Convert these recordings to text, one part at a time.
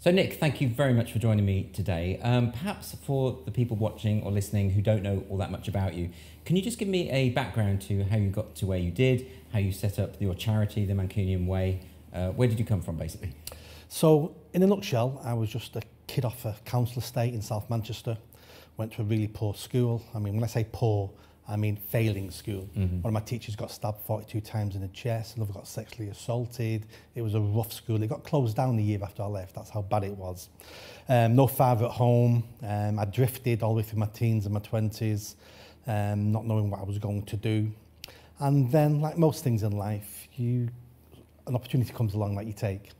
So Nick, thank you very much for joining me today. Perhaps for the people watching or listening who don't know all that much about you, can you just give me a background to how you got to where you did, how you set up your charity, the Mancunian Way? Where did you come from, basically? So, in a nutshell, I was just a kid off a council estate in South Manchester. Went to a really poor school. I mean, when I say poor, I mean failing school. One of my teachers got stabbed 42 times in the chest, another got sexually assaulted. It was a rough school. It got closed down the year after I left. That's how bad it was. No father at home. I drifted all the way through my teens and my 20s, not knowing what I was going to do. And then, like most things in life, an opportunity comes along that you take.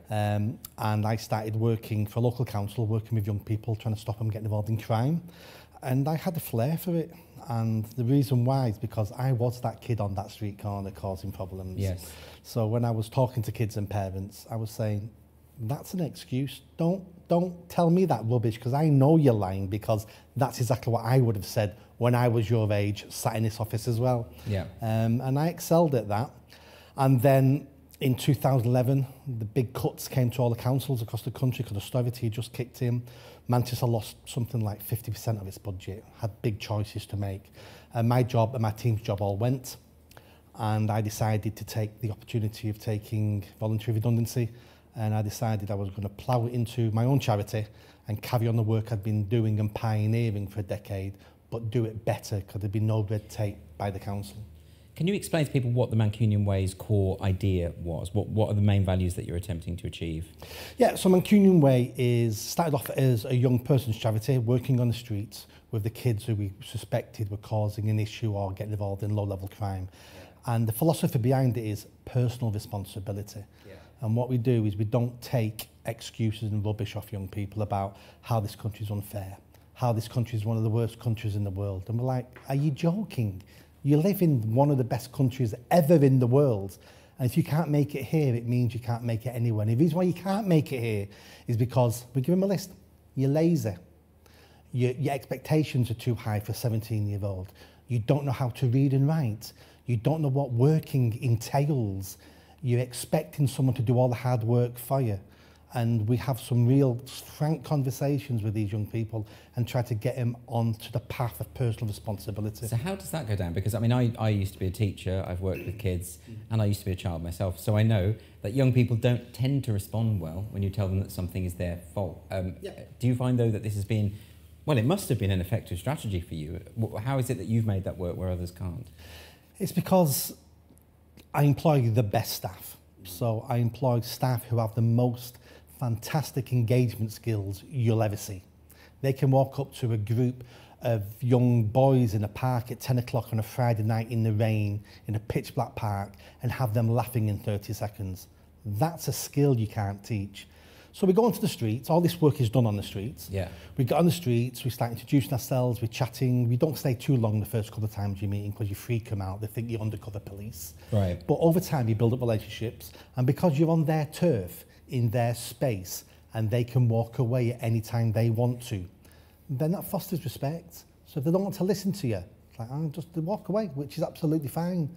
And I started working for a local council, working with young people, trying to stop them getting involved in crime. And I had a flair for it. And the reason why is because I was that kid on that street corner causing problems. Yes. So when I was talking to kids and parents, I was saying, that's an excuse. Don't tell me that rubbish, because I know you're lying, because that's exactly what I would have said when I was your age, sat in this office as well. Yeah. And I excelled at that. And then in 2011, the big cuts came to all the councils across the country because austerity just kicked in. Manchester lost something like 50% of its budget, had big choices to make. And my job and my team's job all went. And I decided to take the opportunity of taking voluntary redundancy. And I decided I was going to plough it into my own charity and carry on the work I'd been doing and pioneering for a decade, but do it better, because there'd be no red tape by the council. Can you explain to people what the Mancunian Way's core idea was? What are the main values that you're attempting to achieve? Yeah, so Mancunian Way started off as a young person's charity, working on the streets with the kids who we suspected were causing an issue or getting involved in low-level crime. And the philosophy behind it is personal responsibility. And what we do is we don't take excuses and rubbish off young people about how this country is unfair, how this country is one of the worst countries in the world. And we're like, are you joking? You live in one of the best countries ever in the world. And if you can't make it here, it means you can't make it anywhere. And the reason why you can't make it here is because, we give them a list, you're lazy. Your expectations are too high for a 17-year-old. You don't know how to read and write. You don't know what working entails. You're expecting someone to do all the hard work for you. And we have some real frank conversations with these young people and try to get them onto the path of personal responsibility. So how does that go down? Because I mean, I used to be a teacher, I've worked with kids, and I used to be a child myself. So I know that young people don't tend to respond well when you tell them that something is their fault. Do you find, though, that this has been, well, it must have been an effective strategy for you. How is it that you've made that work where others can't? It's because I employ the best staff. So I employ staff who have the most fantastic engagement skills you'll ever see. They can walk up to a group of young boys in a park at 10 o'clock on a Friday night in the rain, in a pitch black park, and have them laughing in 30 seconds. That's a skill you can't teach. So we go onto the streets. All this work is done on the streets. Yeah. We get on the streets, we start introducing ourselves, we're chatting. We don't stay too long the first couple of times you're meeting, because you freak them out. They think you're undercover police. Right. But over time, you build up relationships. And because you're on their turf, in their space, and they can walk away at any time they want to, then that fosters respect. So if they don't want to listen to you, it's like, oh, just walk away, which is absolutely fine.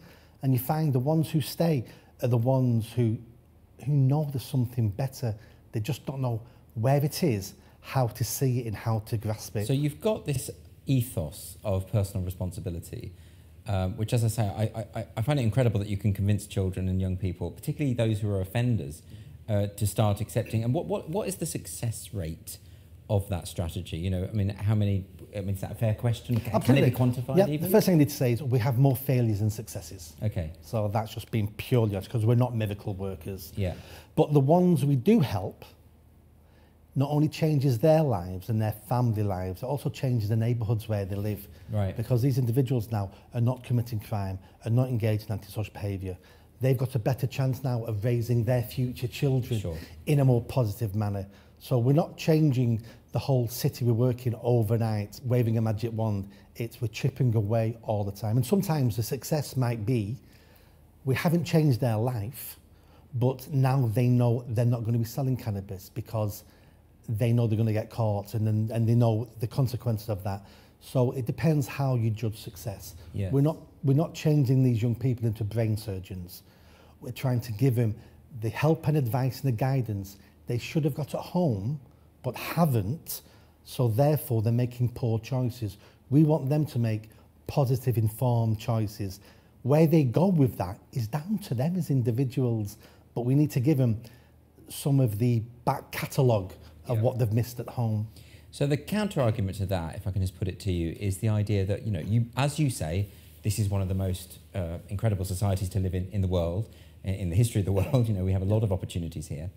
And you find the ones who stay are the ones who know there's something better. They just don't know where it is, how to see it, and how to grasp it. So you've got this ethos of personal responsibility, which, as I say, I find it incredible that you can convince children and young people, particularly those who are offenders, to start accepting. And what is the success rate of that strategy? You know, I mean, is that a fair question? Can it be quantified? Yeah, even? the first thing I need to say is we have more failures than successes. Okay. So that's just being purely honest, because we're not miracle workers. Yeah. But the ones we do help not only changes their lives and their family lives, it also changes the neighbourhoods where they live. Right. Because these individuals now are not committing crime, are not engaged in antisocial behaviour. They've got a better chance now of raising their future children in a more positive manner. So we're not changing the whole city we work in overnight, waving a magic wand. We're chipping away all the time. And sometimes the success might be, we haven't changed their life, but now they know they're not going to be selling cannabis because they know they're going to get caught, and they know the consequences of that. So it depends how you judge success. Yes. We're not changing these young people into brain surgeons. We're trying to give them the help and advice and the guidance they should have got at home, but haven't, so therefore they're making poor choices. We want them to make positive, informed choices. Where they go with that is down to them as individuals, but we need to give them some of the back catalogue of what they've missed at home. So the counter-argument to that, if I can just put it to you, is the idea that, you, as you say, this is one of the most incredible societies to live in the world, in the history of the world. We have a lot of opportunities here.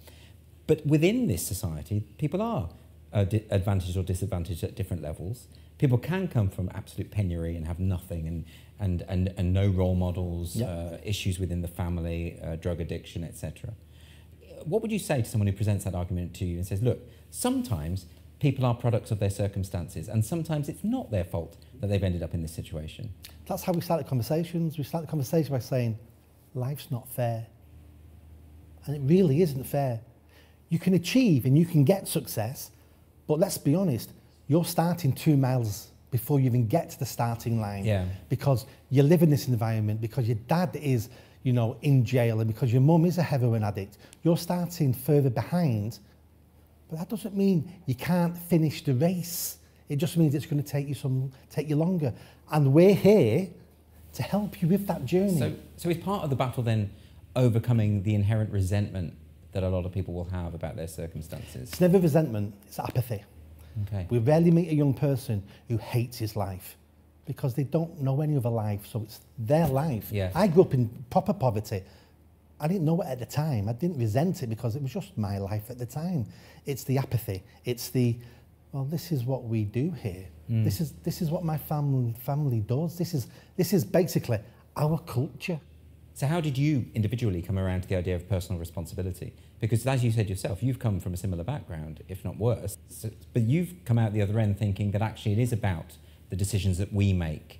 But within this society, people are advantaged or disadvantaged at different levels. People can come from absolute penury and have nothing and no role models, issues within the family, drug addiction, etc. What would you say to someone who presents that argument to you and says, look, sometimes people are products of their circumstances and sometimes it's not their fault that they've ended up in this situation? That's how we started conversations. We started the conversation by saying, life's not fair. And it really isn't fair. You can achieve and you can get success, but let's be honest, you're starting 2 miles before you even get to the starting line, because you live in this environment, because your dad is, in jail, and because your mum is a heroin addict. You're starting further behind, but that doesn't mean you can't finish the race. It just means it's going to take you longer. And we're here to help you with that journey. So is part of the battle then overcoming the inherent resentment that a lot of people will have about their circumstances? It's never resentment, it's apathy. Okay. We rarely meet a young person who hates his life because they don't know any other life, so it's their life. Yeah. I grew up in proper poverty. I didn't know it at the time. I didn't resent it because it was just my life at the time. It's the apathy. It's the, well, this is what we do here. This is what my family does. This is basically our culture. So how did you individually come around to the idea of personal responsibility? Because as you said yourself, you've come from a similar background, if not worse. But you've come out the other end thinking that actually it is about the decisions that we make.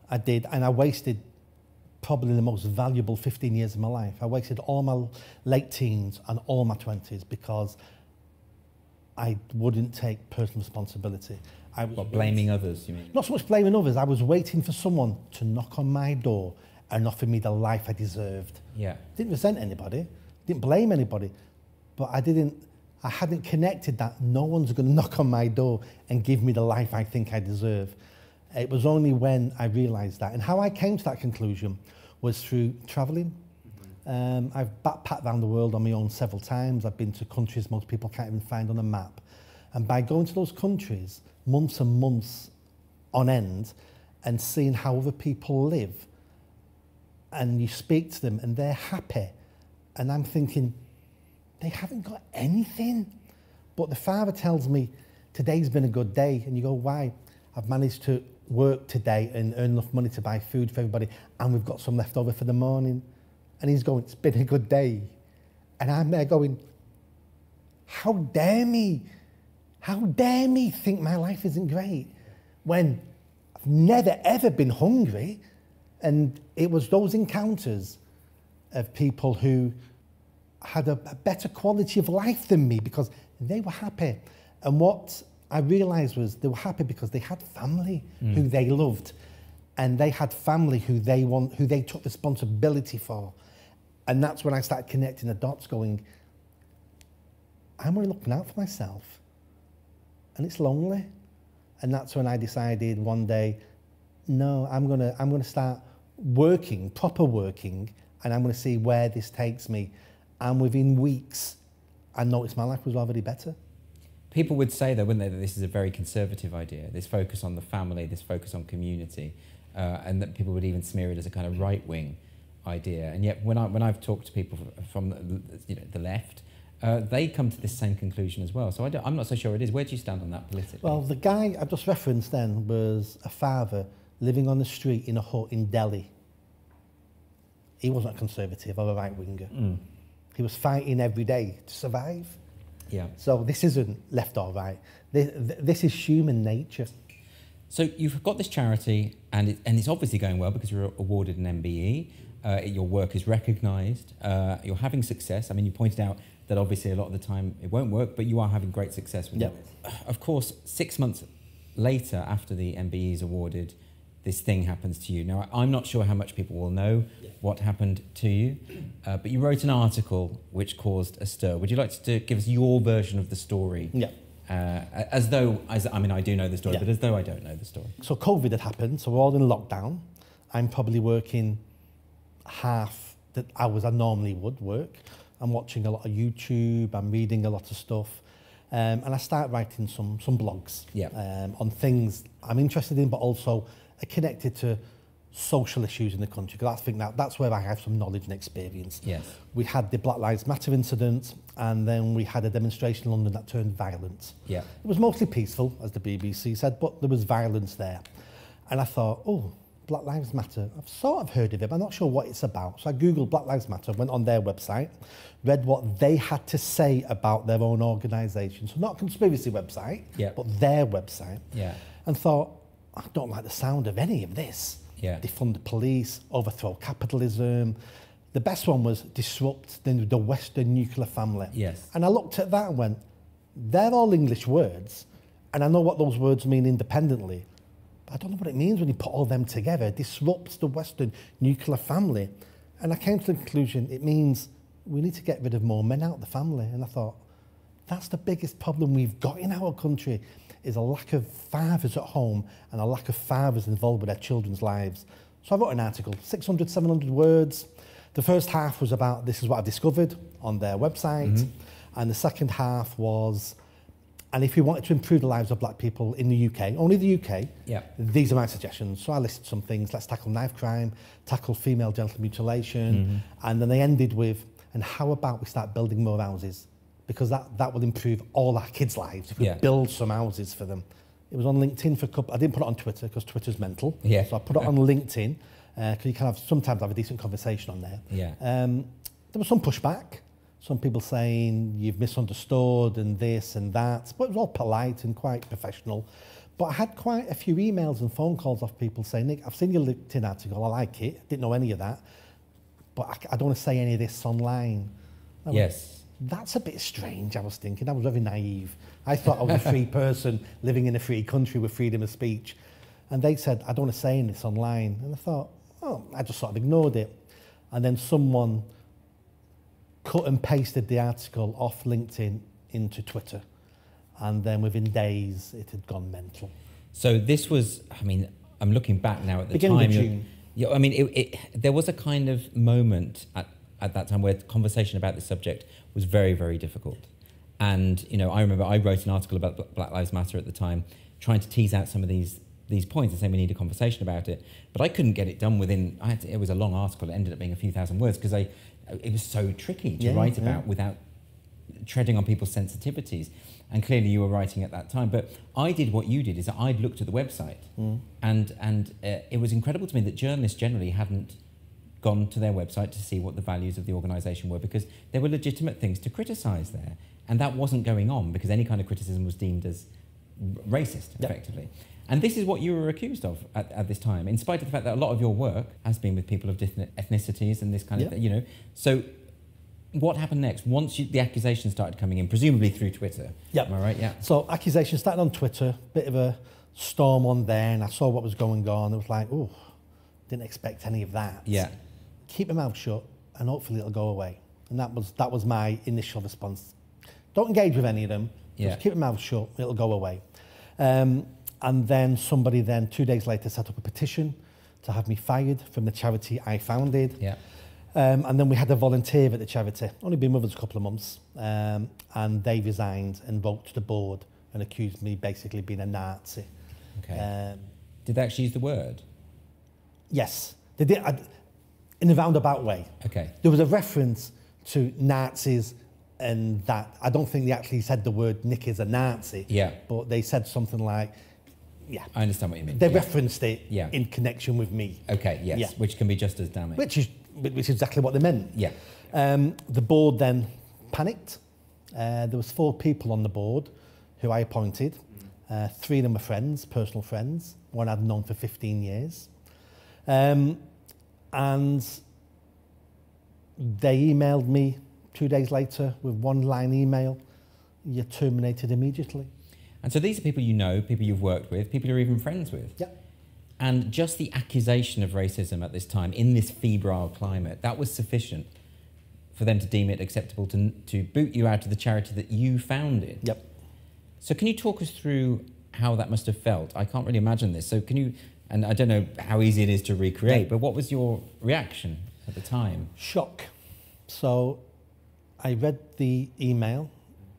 I did, and I wasted probably the most valuable 15 years of my life. I wasted all my late teens and all my 20s because I wouldn't take personal responsibility. I was blaming others, you mean? Not so much blaming others. I was waiting for someone to knock on my door and offer me the life I deserved. Yeah. Didn't resent anybody, didn't blame anybody, but I hadn't connected that no one's going to knock on my door and give me the life I think I deserve. It was only when I realised that. And how I came to that conclusion was through travelling. I've backpacked around the world on my own several times. I've been to countries most people can't even find on a map. And by going to those countries, months and months on end, and seeing how other people live, and you speak to them and they're happy, and I'm thinking, they haven't got anything. But the father tells me, today's been a good day. And you go, why? I've managed to work today and earn enough money to buy food for everybody, and we've got some left over for the morning. And he's going, it's been a good day. And I'm there going, how dare me? How dare me think my life isn't great when I've never, ever been hungry. And it was those encounters of people who had a better quality of life than me because they were happy. And what I realised was they were happy because they had family who they loved, and they had family who they took responsibility for. And that's when I started connecting the dots, going, I'm only looking out for myself, and it's lonely. And that's when I decided one day, no, I'm gonna start working, proper working, and I'm gonna see where this takes me. And within weeks, I noticed my life was already better. People would say, though, wouldn't they, that this is a very conservative idea, this focus on the family, this focus on community, and that people would even smear it as a kind of right-wing idea. And yet, when I've talked to people from the left, they come to this same conclusion as well. So I'm not so sure it is. Where do you stand on that politically? Well, the guy I've just referenced then was a father living on the street in a hut in Delhi. He wasn't a conservative or a right-winger. He was fighting every day to survive. Yeah. So this isn't left or right. This is human nature. So you've got this charity, and it's obviously going well because you're awarded an MBE. Your work is recognised. You're having success. I mean, you pointed out that obviously a lot of the time it won't work, but you are having great success with it. Of course, 6 months later, after the MBE is awarded, this thing happens to you. Now, I'm not sure how much people will know what happened to you, but you wrote an article which caused a stir. Would you like to give us your version of the story? Yeah. I mean, I do know the story, but as though I don't know the story. So COVID had happened, so we're all in lockdown. I'm probably working half the hours I normally would work. I'm watching a lot of YouTube, I'm reading a lot of stuff. And I start writing some blogs on things I'm interested in, but also are connected to social issues in the country, because I think that's where I have some knowledge and experience. Yes. We had the Black Lives Matter incident, and then we had a demonstration in London that turned violent. Yeah. It was mostly peaceful, as the BBC said, but there was violence there. And I thought, oh, Black Lives Matter, I've sort of heard of it, but I'm not sure what it's about. So I Googled Black Lives Matter, went on their website, read what they had to say about their own organisation. So not a conspiracy website, but their website. Yeah. And thought, I don't like the sound of any of this. Yeah. Defund the police, overthrow capitalism. The best one was disrupt the Western nuclear family. Yes. And I looked at that and went, they're all English words, and I know what those words mean independently, but I don't know what it means when you put all them together. Disrupts the Western nuclear family. And I came to the conclusion it means we need to get rid of more men out of the family. And I thought, that's the biggest problem we've got in our country, is a lack of fathers at home and a lack of fathers involved with their children's lives. So I wrote an article, 600, 700 words. The first half was about, this is what I've discovered on their website. And the second half was, and if we wanted to improve the lives of black people in the UK, only the UK, these are my suggestions. So I listed some things. Let's tackle knife crime, tackle female genital mutilation. And then they ended with, and how about we start building more houses? Because that will improve all our kids' lives if we build some houses for them. It was on LinkedIn for a couple. I didn't put it on Twitter because Twitter's mental. So I put it on LinkedIn because you can sometimes have a decent conversation on there. There was some pushback. Some people saying you've misunderstood and this and that, but it was all polite and quite professional. But I had quite a few emails and phone calls off people saying, Nick, I've seen your LinkedIn article, I like it, didn't know any of that, but I don't want to say any of this online. That's a bit strange, I was thinking. I was very naive. I thought I was a free person living in a free country with freedom of speech. And they said, I don't want to say any of this online. And I thought, oh, I just sort of ignored it. And then someone cut and pasted the article off LinkedIn into Twitter. And then within days, it had gone mental. So this was, I mean, I'm looking back now at the beginning time. Of June. Yeah, I mean, there was a kind of moment at that time where the conversation about this subject was very, very difficult. And, you know, I remember I wrote an article about Black Lives Matter at the time, trying to tease out some of these points and saying we need a conversation about it. But I couldn't get it done within, it was a long article, it ended up being a few thousand words because it was so tricky to write about without treading on people's sensitivities. And clearly you were writing at that time. But I did what you did, is that I'd looked at the website and it was incredible to me that journalists generally hadn't gone to their website to see what the values of the organisation were, because there were legitimate things to criticise there. And that wasn't going on because any kind of criticism was deemed as racist, effectively. And this is what you were accused of at this time, in spite of the fact that a lot of your work has been with people of different ethnicities and this kind of thing, you know. So what happened next? Once the accusations started coming in, presumably through Twitter, am I right? Yeah. So accusations started on Twitter, bit of a storm on there, and I saw what was going on. It was like, oh, didn't expect any of that. Yeah. Keep your mouth shut, and hopefully it'll go away. And that was my initial response. Don't engage with any of them. Just keep your mouth shut, it'll go away. And then somebody 2 days later set up a petition to have me fired from the charity I founded. Yeah. And then we had a volunteer at the charity, only been with us a couple of months, and they resigned and wrote to the board and accused me basically being a Nazi. Okay. Did they actually use the word? Yes, they did, in a roundabout way. Okay. There was a reference to Nazis, and that I don't think they actually said the word Nick is a Nazi. Yeah. But they said something like, I understand what you mean. They referenced it in connection with me. Okay, yes, yeah. Which can be just as damning. Which is exactly what they meant. Yeah. The board then panicked. There was 4 people on the board who I appointed. 3 of them were friends, personal friends. One I'd known for 15 years. And they emailed me 2 days later with one-line email, you're terminated immediately. And so these are people you know, people you've worked with, people you're even friends with. Yeah. And just the accusation of racism at this time, in this febrile climate, that was sufficient for them to deem it acceptable to boot you out of the charity that you founded. Yep. So can you talk us through how that must have felt? I can't really imagine this. So can you, and I don't know how easy it is to recreate, but what was your reaction at the time? Shock. So I read the email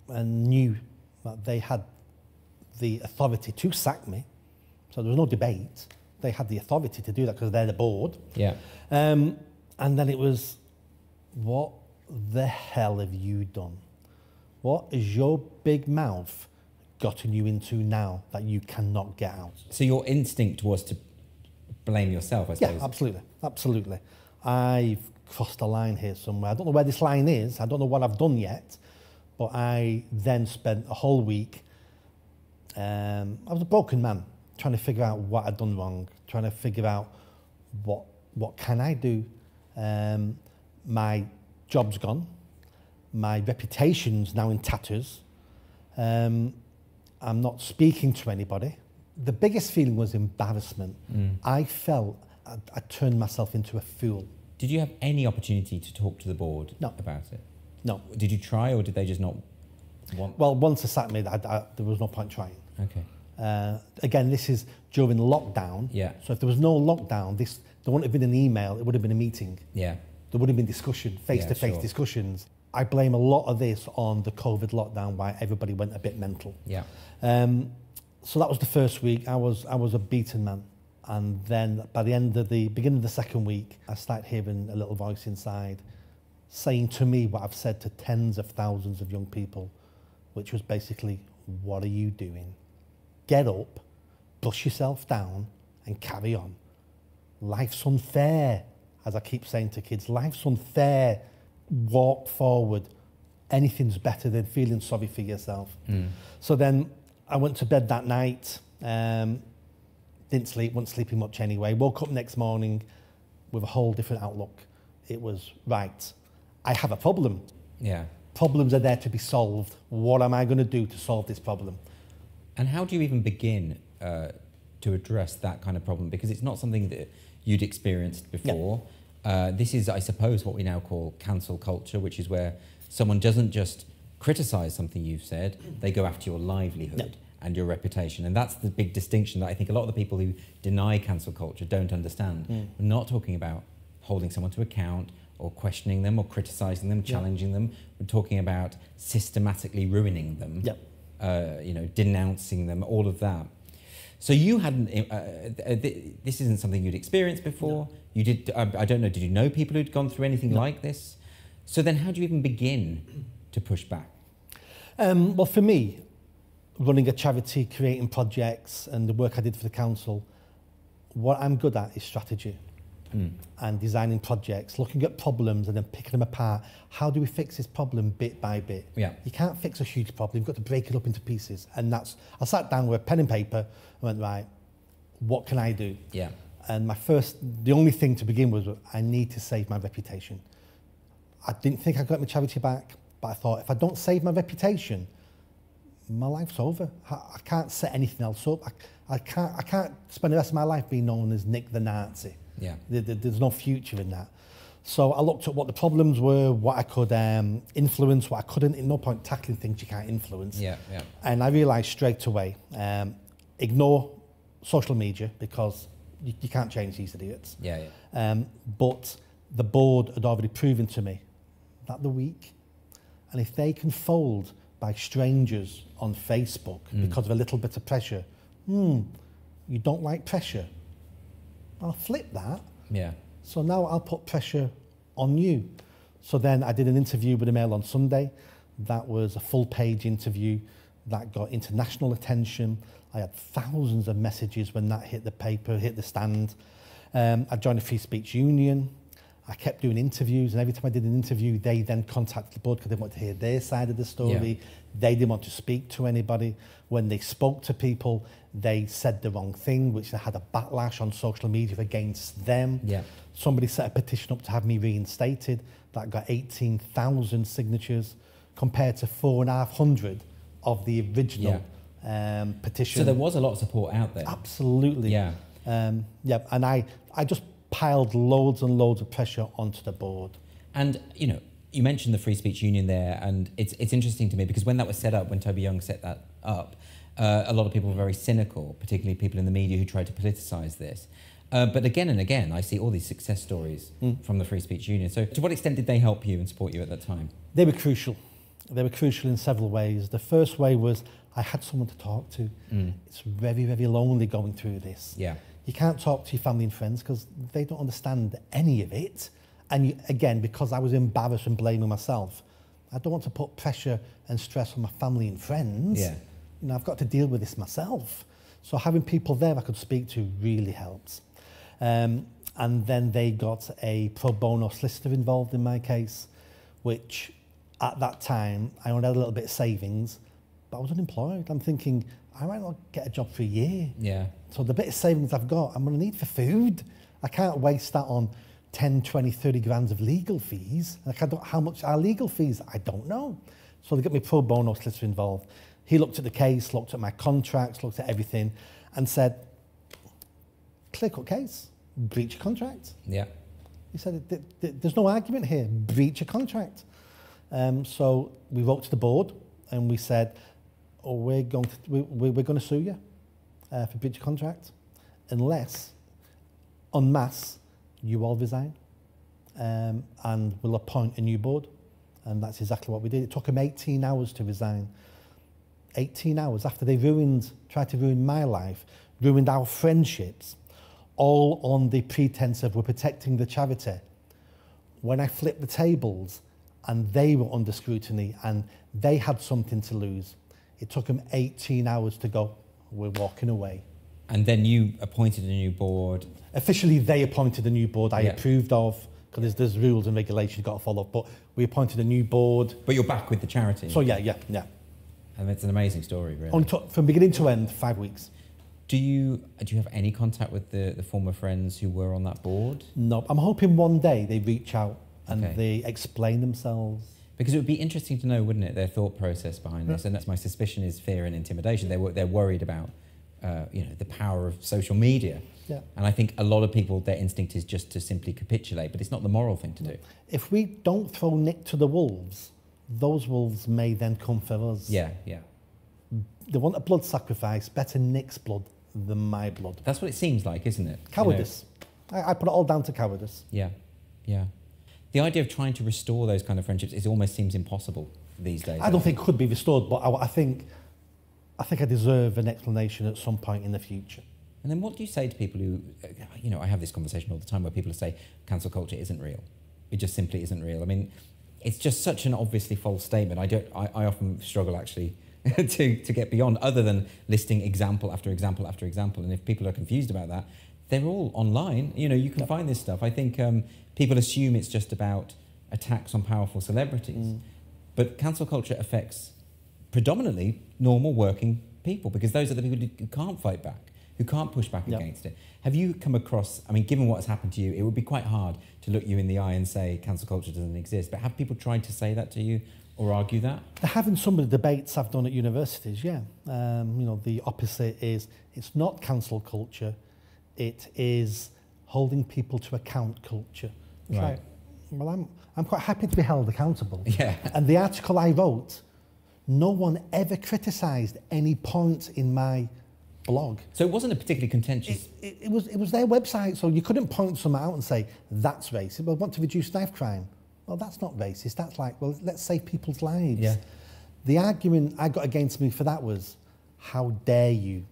and knew that they had the authority to sack me. So there was no debate. They had the authority to do that because they're the board. Yeah. And then it was, what the hell have you done? What has your big mouth gotten you into now that you cannot get out? So your instinct was to blame yourself, I suppose. Yeah, absolutely, absolutely. I've crossed a line here somewhere. I don't know where this line is. I don't know what I've done yet. But I then spent a whole week, I was a broken man, trying to figure out what I'd done wrong, trying to figure out what can I do. My job's gone. My reputation's now in tatters. I'm not speaking to anybody. The biggest feeling was embarrassment. I felt I turned myself into a fool. Did you have any opportunity to talk to the board about it? No. Did you try, or did they just not want? Well, once they sacked me, there was no point trying. Okay. Again, this is during lockdown. Yeah. So if there was no lockdown, there wouldn't have been an email, it would have been a meeting. Yeah. There would have been discussion, face-to-face discussions. I blame a lot of this on the COVID lockdown, why everybody went a bit mental. Yeah. So that was the first week. I was a beaten man. And then by the beginning of the second week, I started hearing a little voice inside saying to me what I've said to tens of thousands of young people, which was basically, what are you doing? Get up, brush yourself down and carry on. Life's unfair, as I keep saying to kids, life's unfair. Walk forward. Anything's better than feeling sorry for yourself. So then I went to bed that night, didn't sleep, wasn't sleeping much anyway. Woke up next morning with a whole different outlook. It was, right, I have a problem. Yeah. Problems are there to be solved. What am I going to do to solve this problem? And how do you even begin to address that kind of problem? Because it's not something that you'd experienced before. Yeah. This is, I suppose, what we now call cancel culture, which is where someone doesn't just criticize something you've said, they go after your livelihood and your reputation. And that's the big distinction that I think a lot of the people who deny cancel culture don't understand. We're not talking about holding someone to account or questioning them or criticizing them, challenging them. We're talking about systematically ruining them, denouncing them, all of that. So you hadn't, this isn't something you'd experienced before. No. You did, I don't know, did you know people who'd gone through anything like this? So then how do you even begin to push back? Well, for me, running a charity, creating projects and the work I did for the council, what I'm good at is strategy and designing projects, looking at problems and then picking them apart. How do we fix this problem bit by bit? Yeah. You can't fix a huge problem. You've got to break it up into pieces. And I sat down with a pen and paper and went, right, what can I do? Yeah. And the only thing to begin with was I need to save my reputation. I didn't think I got my charity back, but I thought if I don't save my reputation, my life's over. I can't set anything else up. I can't spend the rest of my life being known as Nick the Nazi. Yeah. There's no future in that. So I looked at what the problems were, what I could influence, what I couldn't. No point tackling things you can't influence. Yeah, yeah. And I realised straight away, ignore social media because you can't change these idiots. Yeah, yeah. But the board had already proven to me that they're weak. And if they can fold by strangers on Facebook because of a little bit of pressure, you don't like pressure, I'll flip that. Yeah. So now I'll put pressure on you. So then I did an interview with the Mail on Sunday. That was a full-page interview that got international attention. I had thousands of messages when that hit the paper, hit the stand. I joined a free speech union. I kept doing interviews, and every time I did an interview, they then contacted the board because they wanted to hear their side of the story. Yeah. They didn't want to speak to anybody. When they spoke to people, they said the wrong thing, which they had a backlash on social media against them. Yeah. Somebody set a petition up to have me reinstated. That got 18,000 signatures compared to 4,500 of the original petition. So there was a lot of support out there. Absolutely. Yeah. Yeah, and I just piled loads and loads of pressure onto the board. And, you know, you mentioned the Free Speech Union there, and it's interesting to me because when that was set up, when Toby Young set that up, a lot of people were very cynical, particularly people in the media who tried to politicise this. But again and again, I see all these success stories from the Free Speech Union. So to what extent did they help you and support you at that time? They were crucial. They were crucial in several ways. The first way was I had someone to talk to. It's very, very lonely going through this. Yeah. You can't talk to your family and friends because they don't understand any of it. And you, again, because I was embarrassed and blaming myself, I don't want to put pressure and stress on my family and friends. Yeah. You know, I've got to deal with this myself. So having people there I could speak to really helps. And then they got a pro bono solicitor involved in my case, which at that time I only had a little bit of savings, but I was unemployed. I'm thinking, I might not get a job for a year. Yeah. So the bit of savings I've got, I'm going to need for food. I can't waste that on 10, 20, 30 grand of legal fees. Like how much are legal fees? I don't know. So they got me pro bono solicitor involved. He looked at the case, looked at my contracts, looked at everything and said, clear-cut case, breach of contract. Yeah. He said, there's no argument here, breach of contract. So we wrote to the board and we said, oh, we're going to sue you for breach of contract unless, en masse, you all resign and we'll appoint a new board. And that's exactly what we did. It took them 18 hours to resign. 18 hours after they tried to ruin my life, ruined our friendships, all on the pretense of we're protecting the charity. When I flipped the tables and they were under scrutiny and they had something to lose, it took them 18 hours to go, we're walking away. And then you appointed a new board. Officially, they appointed a new board I approved of, because there's rules and regulations you've got to follow, but we appointed a new board. But you're back with the charity. So yeah. And it's an amazing story, really. From beginning to end, 5 weeks. Do you have any contact with the former friends who were on that board? No, I'm hoping one day they reach out and they explain themselves. Because it would be interesting to know, wouldn't it, their thought process behind this. And that's my suspicion is fear and intimidation. They're worried about the power of social media. Yeah. And I think a lot of people, their instinct is just to simply capitulate, but it's not the moral thing to do. If we don't throw Nick to the wolves, those wolves may then come for us. Yeah. They want a blood sacrifice, better Nick's blood than my blood. That's what it seems like, isn't it? Cowardice. I put it all down to cowardice. Yeah. The idea of trying to restore those kind of friendships, it almost seems impossible these days. I don't think it could be restored, but I think I deserve an explanation at some point in the future. And then what do you say to people who, I have this conversation all the time where people say cancel culture isn't real. It just simply isn't real. I mean, it's just such an obviously false statement. I often struggle actually to get beyond, other than listing example after example after example. And if people are confused about that, they're all online. You can find this stuff. I think people assume it's just about attacks on powerful celebrities. But cancel culture affects predominantly normal working people, because those are the people who can't fight back, who can't push back against it. Have you come across, given what has happened to you, it would be quite hard to look you in the eye and say cancel culture doesn't exist, but have people tried to say that to you or argue that? They're having some of the debates I've done at universities, yeah. The opposite is, it's not cancel culture, it is holding people to account culture. It's Right. like, well, I'm quite happy to be held accountable. Yeah. And the article I wrote, no one ever criticised any point in my blog. So it wasn't a particularly contentious... It was their website, so you couldn't point someone out and say, that's racist. Well, want to reduce knife crime. Well, that's not racist. That's like, well, let's save people's lives. Yeah. The argument I got against me for that was, how dare you,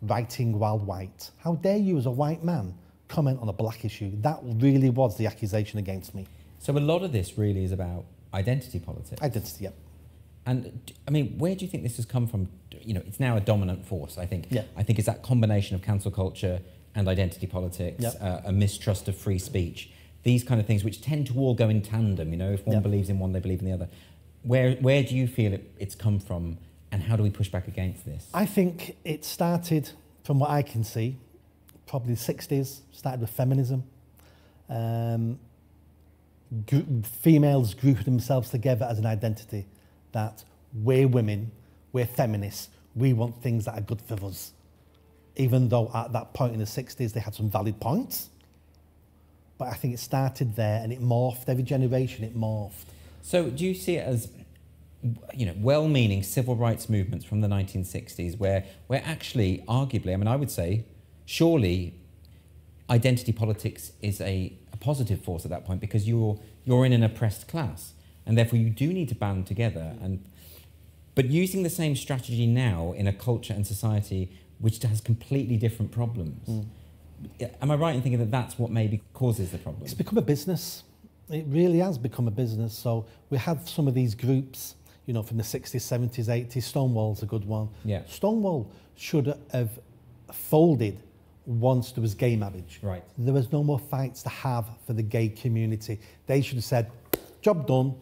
writing while white? How dare you, as a white man, comment on a black issue? That really was the accusation against me. So a lot of this really is about identity politics. Identity, yeah. And where do you think this has come from? It's now a dominant force, I think. Yeah. I think it's that combination of cancel culture and identity politics, a mistrust of free speech, these kind of things which tend to all go in tandem. If one believes in one, they believe in the other. Where do you feel it's come from, and how do we push back against this? I think it started, from what I can see, probably the 60s, started with feminism. Females grouped themselves together as an identity, that we're women, we're feminists, we want things that are good for us. even though at that point in the 60s they had some valid points. But I think it started there and it morphed. Every generation it morphed. So do you see it as, well-meaning civil rights movements from the 1960s where actually, arguably, I mean, I would say, surely identity politics is a positive force at that point because you're in an oppressed class and therefore you do need to band together. But using the same strategy now in a culture and society which has completely different problems, am I right in thinking that that's what maybe causes the problem? It's become a business. It really has become a business. So we have some of these groups, from the 60s, 70s, 80s. Stonewall's a good one. Yeah. Stonewall should have folded once there was gay marriage. Right. There was no more fights to have for the gay community. They should have said, job done,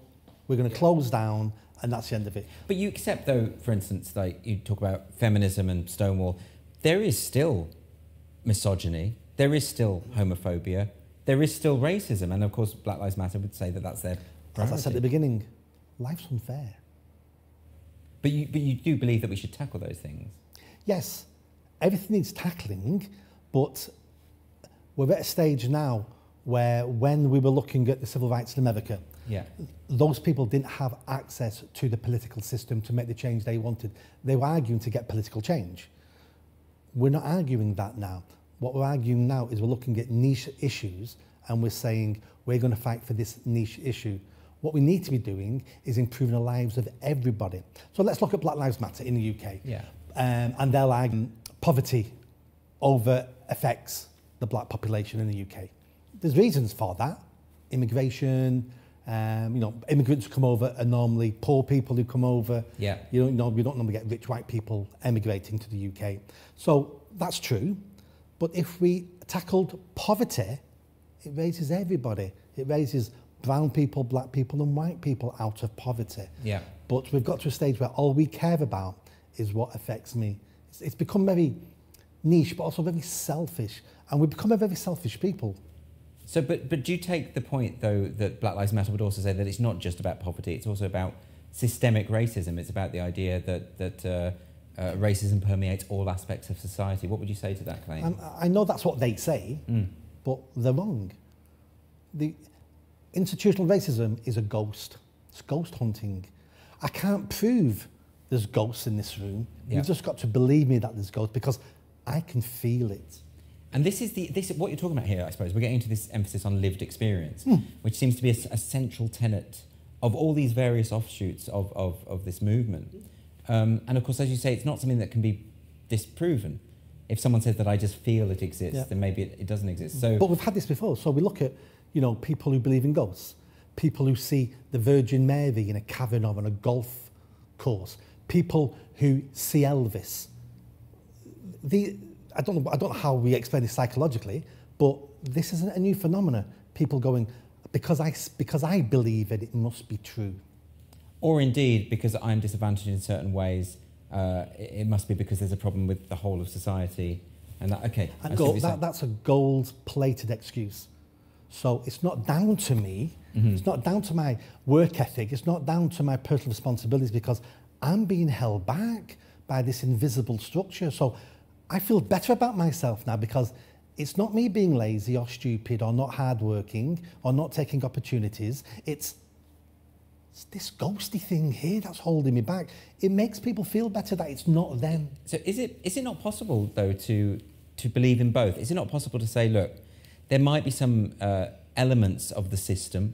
we're going to close down, and that's the end of it. But you accept, though, for instance, like you talk about feminism and Stonewall, there is still misogyny, there is still homophobia, there is still racism, and of course Black Lives Matter would say that that's their priority. As I said at the beginning, life's unfair. But you do believe that we should tackle those things? Yes, everything needs tackling, but we're at a stage now where when we were looking at the civil rights in America, those people didn't have access to the political system to make the change they wanted. They were arguing to get political change. We're not arguing that now. What we're arguing now is we're looking at niche issues and we're saying we're going to fight for this niche issue. What we need to be doing is improving the lives of everybody. So let's look at Black Lives Matter in the UK. Yeah. And they're like poverty over affects the black population in the UK. There's reasons for that. Immigration, immigrants who come over are normally poor people who come over. Yeah. We don't normally get rich white people emigrating to the UK. So that's true. But if we tackled poverty, it raises everybody. It raises brown people, black people and white people out of poverty. Yeah. But we've got to a stage where all we care about is what affects me. It's become very niche, but also very selfish. And we've become a very selfish people. So, but do you take the point, though, that Black Lives Matter would also say that it's not just about poverty, it's also about systemic racism. It's about the idea that racism permeates all aspects of society. What would you say to that claim? I know that's what they say, but they're wrong. The institutional racism is a ghost. It's ghost hunting. I can't prove there's ghosts in this room. Yeah. You've just got to believe me that there's ghosts because I can feel it. And this is what you're talking about here, I suppose. We're getting into this emphasis on lived experience, which seems to be a central tenet of all these various offshoots of this movement. And of course, as you say, it's not something that can be disproven. If someone says that I just feel it exists, then maybe it doesn't exist. So, but we've had this before. So we look at, people who believe in ghosts, people who see the Virgin Mary in a cavern or on a golf course, people who see Elvis. I don't know how we explain this psychologically, but this isn't a new phenomenon. People going, because I believe it must be true. Or indeed, because I'm disadvantaged in certain ways, it must be because there's a problem with the whole of society. And that's a gold-plated excuse. So it's not down to me, it's not down to my work ethic, it's not down to my personal responsibilities because I'm being held back by this invisible structure. So I feel better about myself now because it's not me being lazy or stupid or not hardworking or not taking opportunities. It's this ghosty thing here that's holding me back. It makes people feel better that it's not them. So is it not possible, though, to believe in both? Is it not possible to say, look, there might be some elements of the system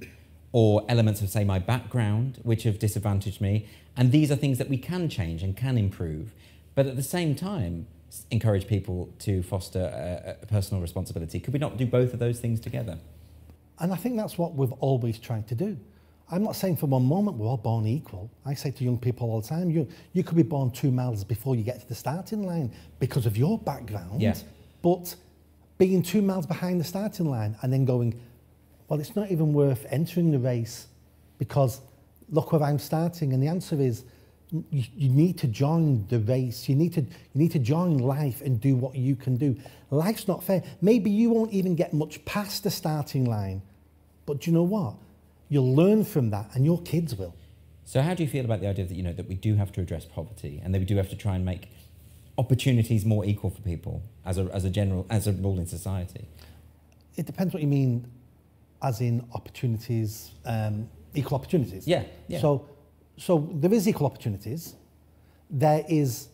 or elements of, say, my background which have disadvantaged me, and these are things that we can change and can improve, but at the same time encourage people to foster a personal responsibility? Could we not do both of those things together? And I think that's what we've always tried to do. I'm not saying for one moment we're all born equal. I say to young people all the time, you could be born 2 miles before you get to the starting line because of your background, but being 2 miles behind the starting line and then going, well, it's not even worth entering the race because look where I'm starting. And the answer is, you need to join the race. You need to join life and do what you can do. Life's not fair. Maybe you won't even get much past the starting line, but do you know what? You'll learn from that, and your kids will. So, how do you feel about the idea that that we do have to address poverty, and that we do have to try and make opportunities more equal for people as a rule in society? It depends what you mean, as in opportunities, equal opportunities. Yeah, yeah. So there is equal opportunities. There is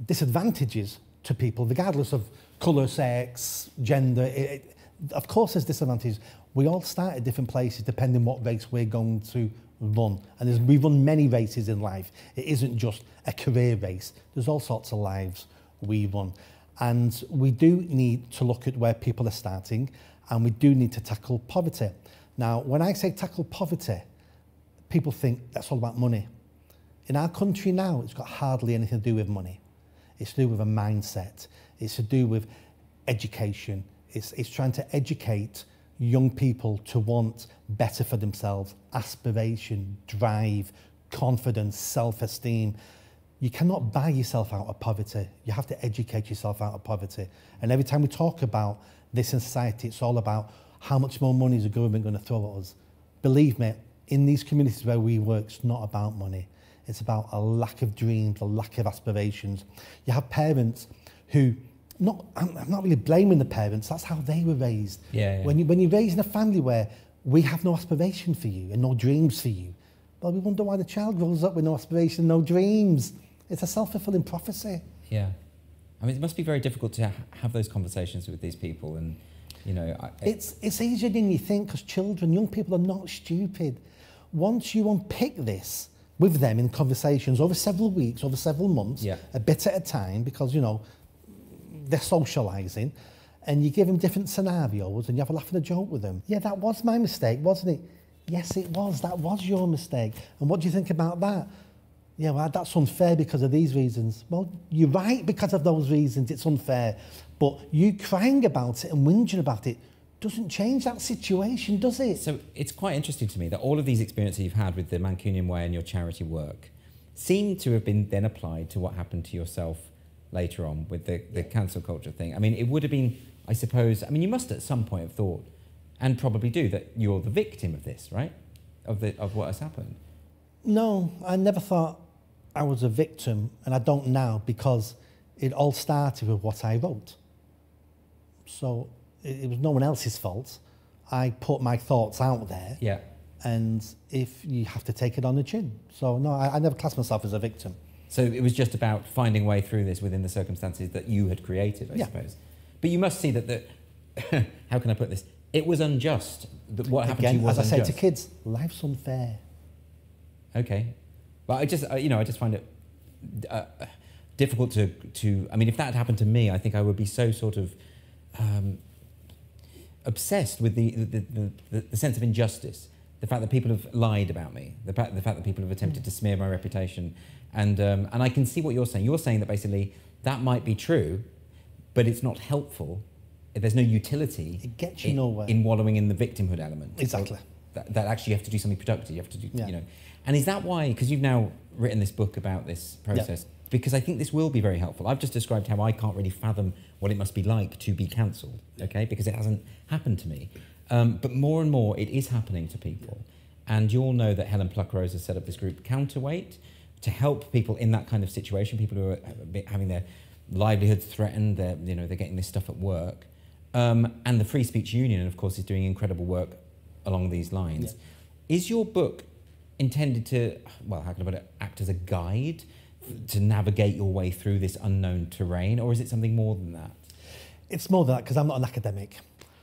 disadvantages to people, regardless of colour, sex, gender. Of course, there's disadvantages. We all start at different places depending what race we're going to run. And we run many races in life. It isn't just a career race. There's all sorts of lives we run. And we do need to look at where people are starting, and we do need to tackle poverty. Now, when I say tackle poverty, people think that's all about money. In our country now, it's got hardly anything to do with money. It's to do with a mindset. It's to do with education. It's trying to educate young people to want better for themselves, aspiration, drive, confidence, self-esteem. You cannot buy yourself out of poverty. You have to educate yourself out of poverty. And every time we talk about this in society, it's all about how much more money is the government going to throw at us. Believe me, in these communities where we work, it's not about money. It's about a lack of dreams, a lack of aspirations. You have parents who, I'm not really blaming the parents, that's how they were raised. Yeah. When you're raised in a family where we have no aspiration for you and no dreams for you, well, we wonder why the child grows up with no aspiration, no dreams. It's a self-fulfilling prophecy. Yeah. I mean, it must be very difficult to have those conversations with these people, and, you know... It's easier than you think, because children, young people are not stupid. Once you unpick this with them in conversations over several weeks, over several months, Yeah. a bit at a time, because, you know, they're socialising, and you give them different scenarios and you have a laugh and a joke with them. Yeah, that was my mistake, wasn't it? Yes, it was. That was your mistake. And what do you think about that? Yeah, well, that's unfair because of these reasons. Well, you're right because of those reasons, it's unfair. But you crying about it and whinging about it doesn't change that situation, does it? So it's quite interesting to me that all of these experiences you've had with the Mancunian Way and your charity work seem to have been then applied to what happened to yourself later on with the cancel culture thing. I mean, it would have been, I suppose, I mean, you must at some point have thought, and probably do, that you're the victim of this, right? Of what has happened. No, I never thought I was a victim, and I don't now, because it all started with what I wrote. So it was no one else's fault. I put my thoughts out there. Yeah. And if you have to take it on the chin. So no, I never classed myself as a victim. So it was just about finding a way through this within the circumstances that you had created, I suppose. But you must see that how can I put this? It was unjust. That what happened to you was unjust. As I say to kids, life's unfair. Okay. But I just find it difficult to, I mean, if that had happened to me, I think I would be so sort of obsessed with the sense of injustice, the fact that people have lied about me, the fact that people have attempted to smear my reputation. And I can see what you're saying. You're saying that basically that might be true, but it's not helpful. There's no utility. It gets you nowhere. In wallowing in the victimhood element. Exactly. That actually you have to do something productive. You have to do, you know. And is that why, because you've now written this book about this process, because I think this will be very helpful. I've just described how I can't really fathom what it must be like to be cancelled, okay, because it hasn't happened to me. But more and more it is happening to people. And you all know that Helen Pluckrose has set up this group Counterweight to help people in that kind of situation, people who are having their livelihoods threatened, they're getting this stuff at work. And the Free Speech Union, of course, is doing incredible work along these lines. Yeah. Is your book intended to, well, how can I put it, act as a guide to navigate your way through this unknown terrain, or is it something more than that? It's more than that, because I'm not an academic.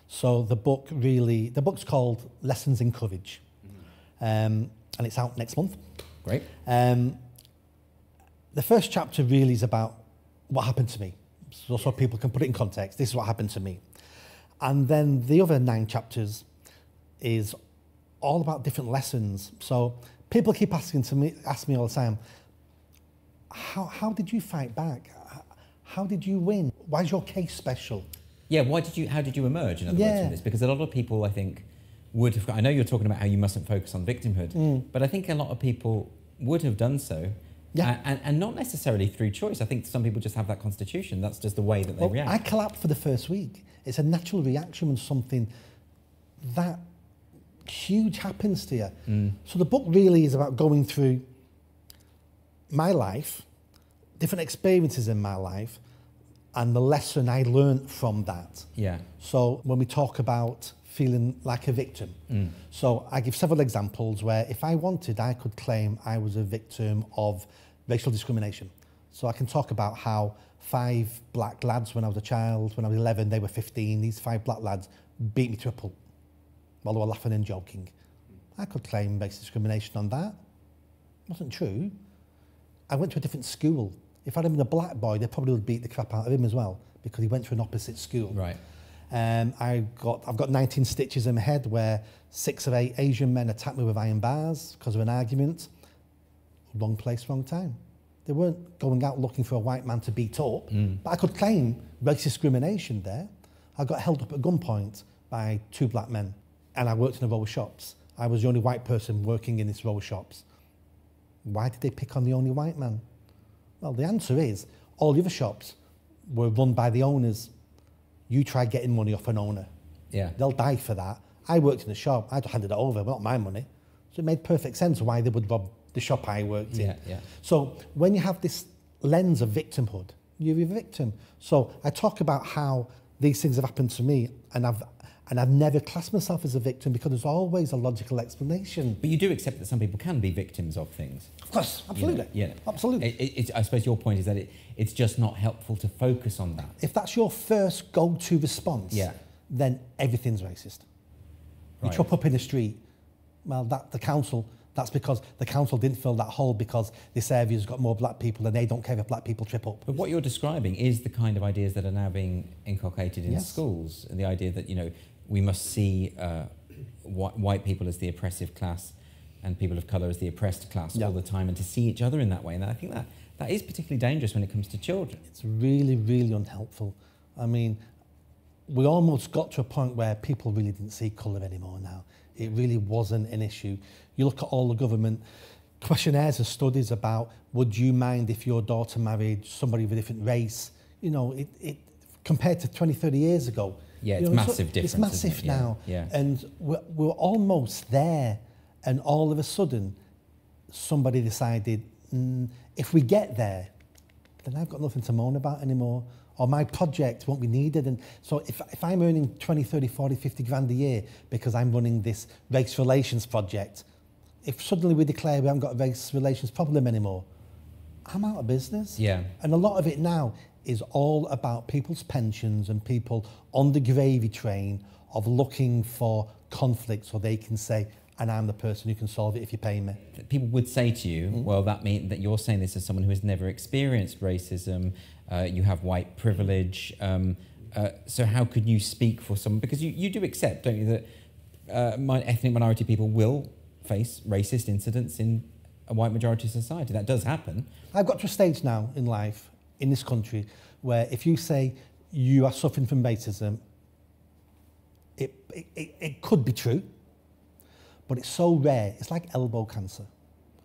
So the book's called Lessons in Courage, and it's out next month. Great. The first chapter really is about what happened to me, so people can put it in context. This is what happened to me. And then the other 9 chapters is all about different lessons. So people keep ask me all the time, how did you fight back? How did you win? Why is your case special? Yeah, how did you emerge, in other words, from this? Because a lot of people, I think, would have, I know you're talking about how you mustn't focus on victimhood, but I think a lot of people would have done so, and not necessarily through choice. I think some people just have that constitution. That's just the way that they react. I collapsed for the first week. It's a natural reaction when something that huge happens to you. So the book really is about going through my life, different experiences in my life and the lesson I learned from that. Yeah. So when we talk about feeling like a victim, so I give several examples where if I wanted, I could claim I was a victim of racial discrimination. So I can talk about how 5 black lads when I was a child, when I was 11, they were 15, these 5 black lads beat me to a pulp while they were laughing and joking. I could claim racial discrimination on that. It wasn't true. I went to a different school. If I'd have been a black boy, they probably would beat the crap out of him as well because he went to an opposite school. Right. I've got 19 stitches in my head where 6 of 8 Asian men attacked me with iron bars because of an argument. Wrong place, wrong time. They weren't going out looking for a white man to beat up, but I could claim race discrimination there. I got held up at gunpoint by 2 black men, and I worked in a row of shops. I was the only white person working in this row of shops. Why did they pick on the only white man? Well, the answer is all the other shops were run by the owners. You try getting money off an owner. Yeah. They'll die for that. I worked in the shop. I'd handed it over, not my money. So it made perfect sense why they would rob the shop I worked in. Yeah. So when you have this lens of victimhood, you're a victim. So I talk about how these things have happened to me, and I've never classed myself as a victim because there's always a logical explanation. But you do accept that some people can be victims of things. Of course, absolutely. Yeah. Absolutely. I suppose your point is that it's just not helpful to focus on that. If that's your first go-to response, then everything's racist. You Right. chop up in the street, well, that's because the council didn't fill that hole because this area's got more black people and they don't care if black people trip up. But what you're describing is the kind of ideas that are now being inculcated in schools, and the idea that, we must see white people as the oppressive class and people of colour as the oppressed class all the time, and to see each other in that way. And I think that is particularly dangerous when it comes to children. It's really, really unhelpful. I mean, we almost got to a point where people really didn't see colour anymore now. It really wasn't an issue. You look at all the government questionnaires and studies about, would you mind if your daughter married somebody of a different race? It compared to 20, 30 years ago. Yeah, it's massive difference. It's massive now. Yeah. And we're almost there. And all of a sudden, somebody decided, if we get there, then I've got nothing to moan about anymore. Or my project won't be needed. And so if I'm earning 20, 30, 40, 50 grand a year because I'm running this race relations project, if suddenly we declare we haven't got a race relations problem anymore, I'm out of business. Yeah. And a lot of it now is all about people's pensions and people on the gravy train of looking for conflict so they can say, and I'm the person who can solve it if you pay me. People would say to you, well, that means that you're saying this as someone who has never experienced racism, you have white privilege, so how could you speak for someone? Because you do accept, don't you, that ethnic minority people will face racist incidents in a white majority society. That does happen. I've got to a stage now in life, in this country, where if you say you are suffering from racism, it could be true, but it's so rare. It's like elbow cancer.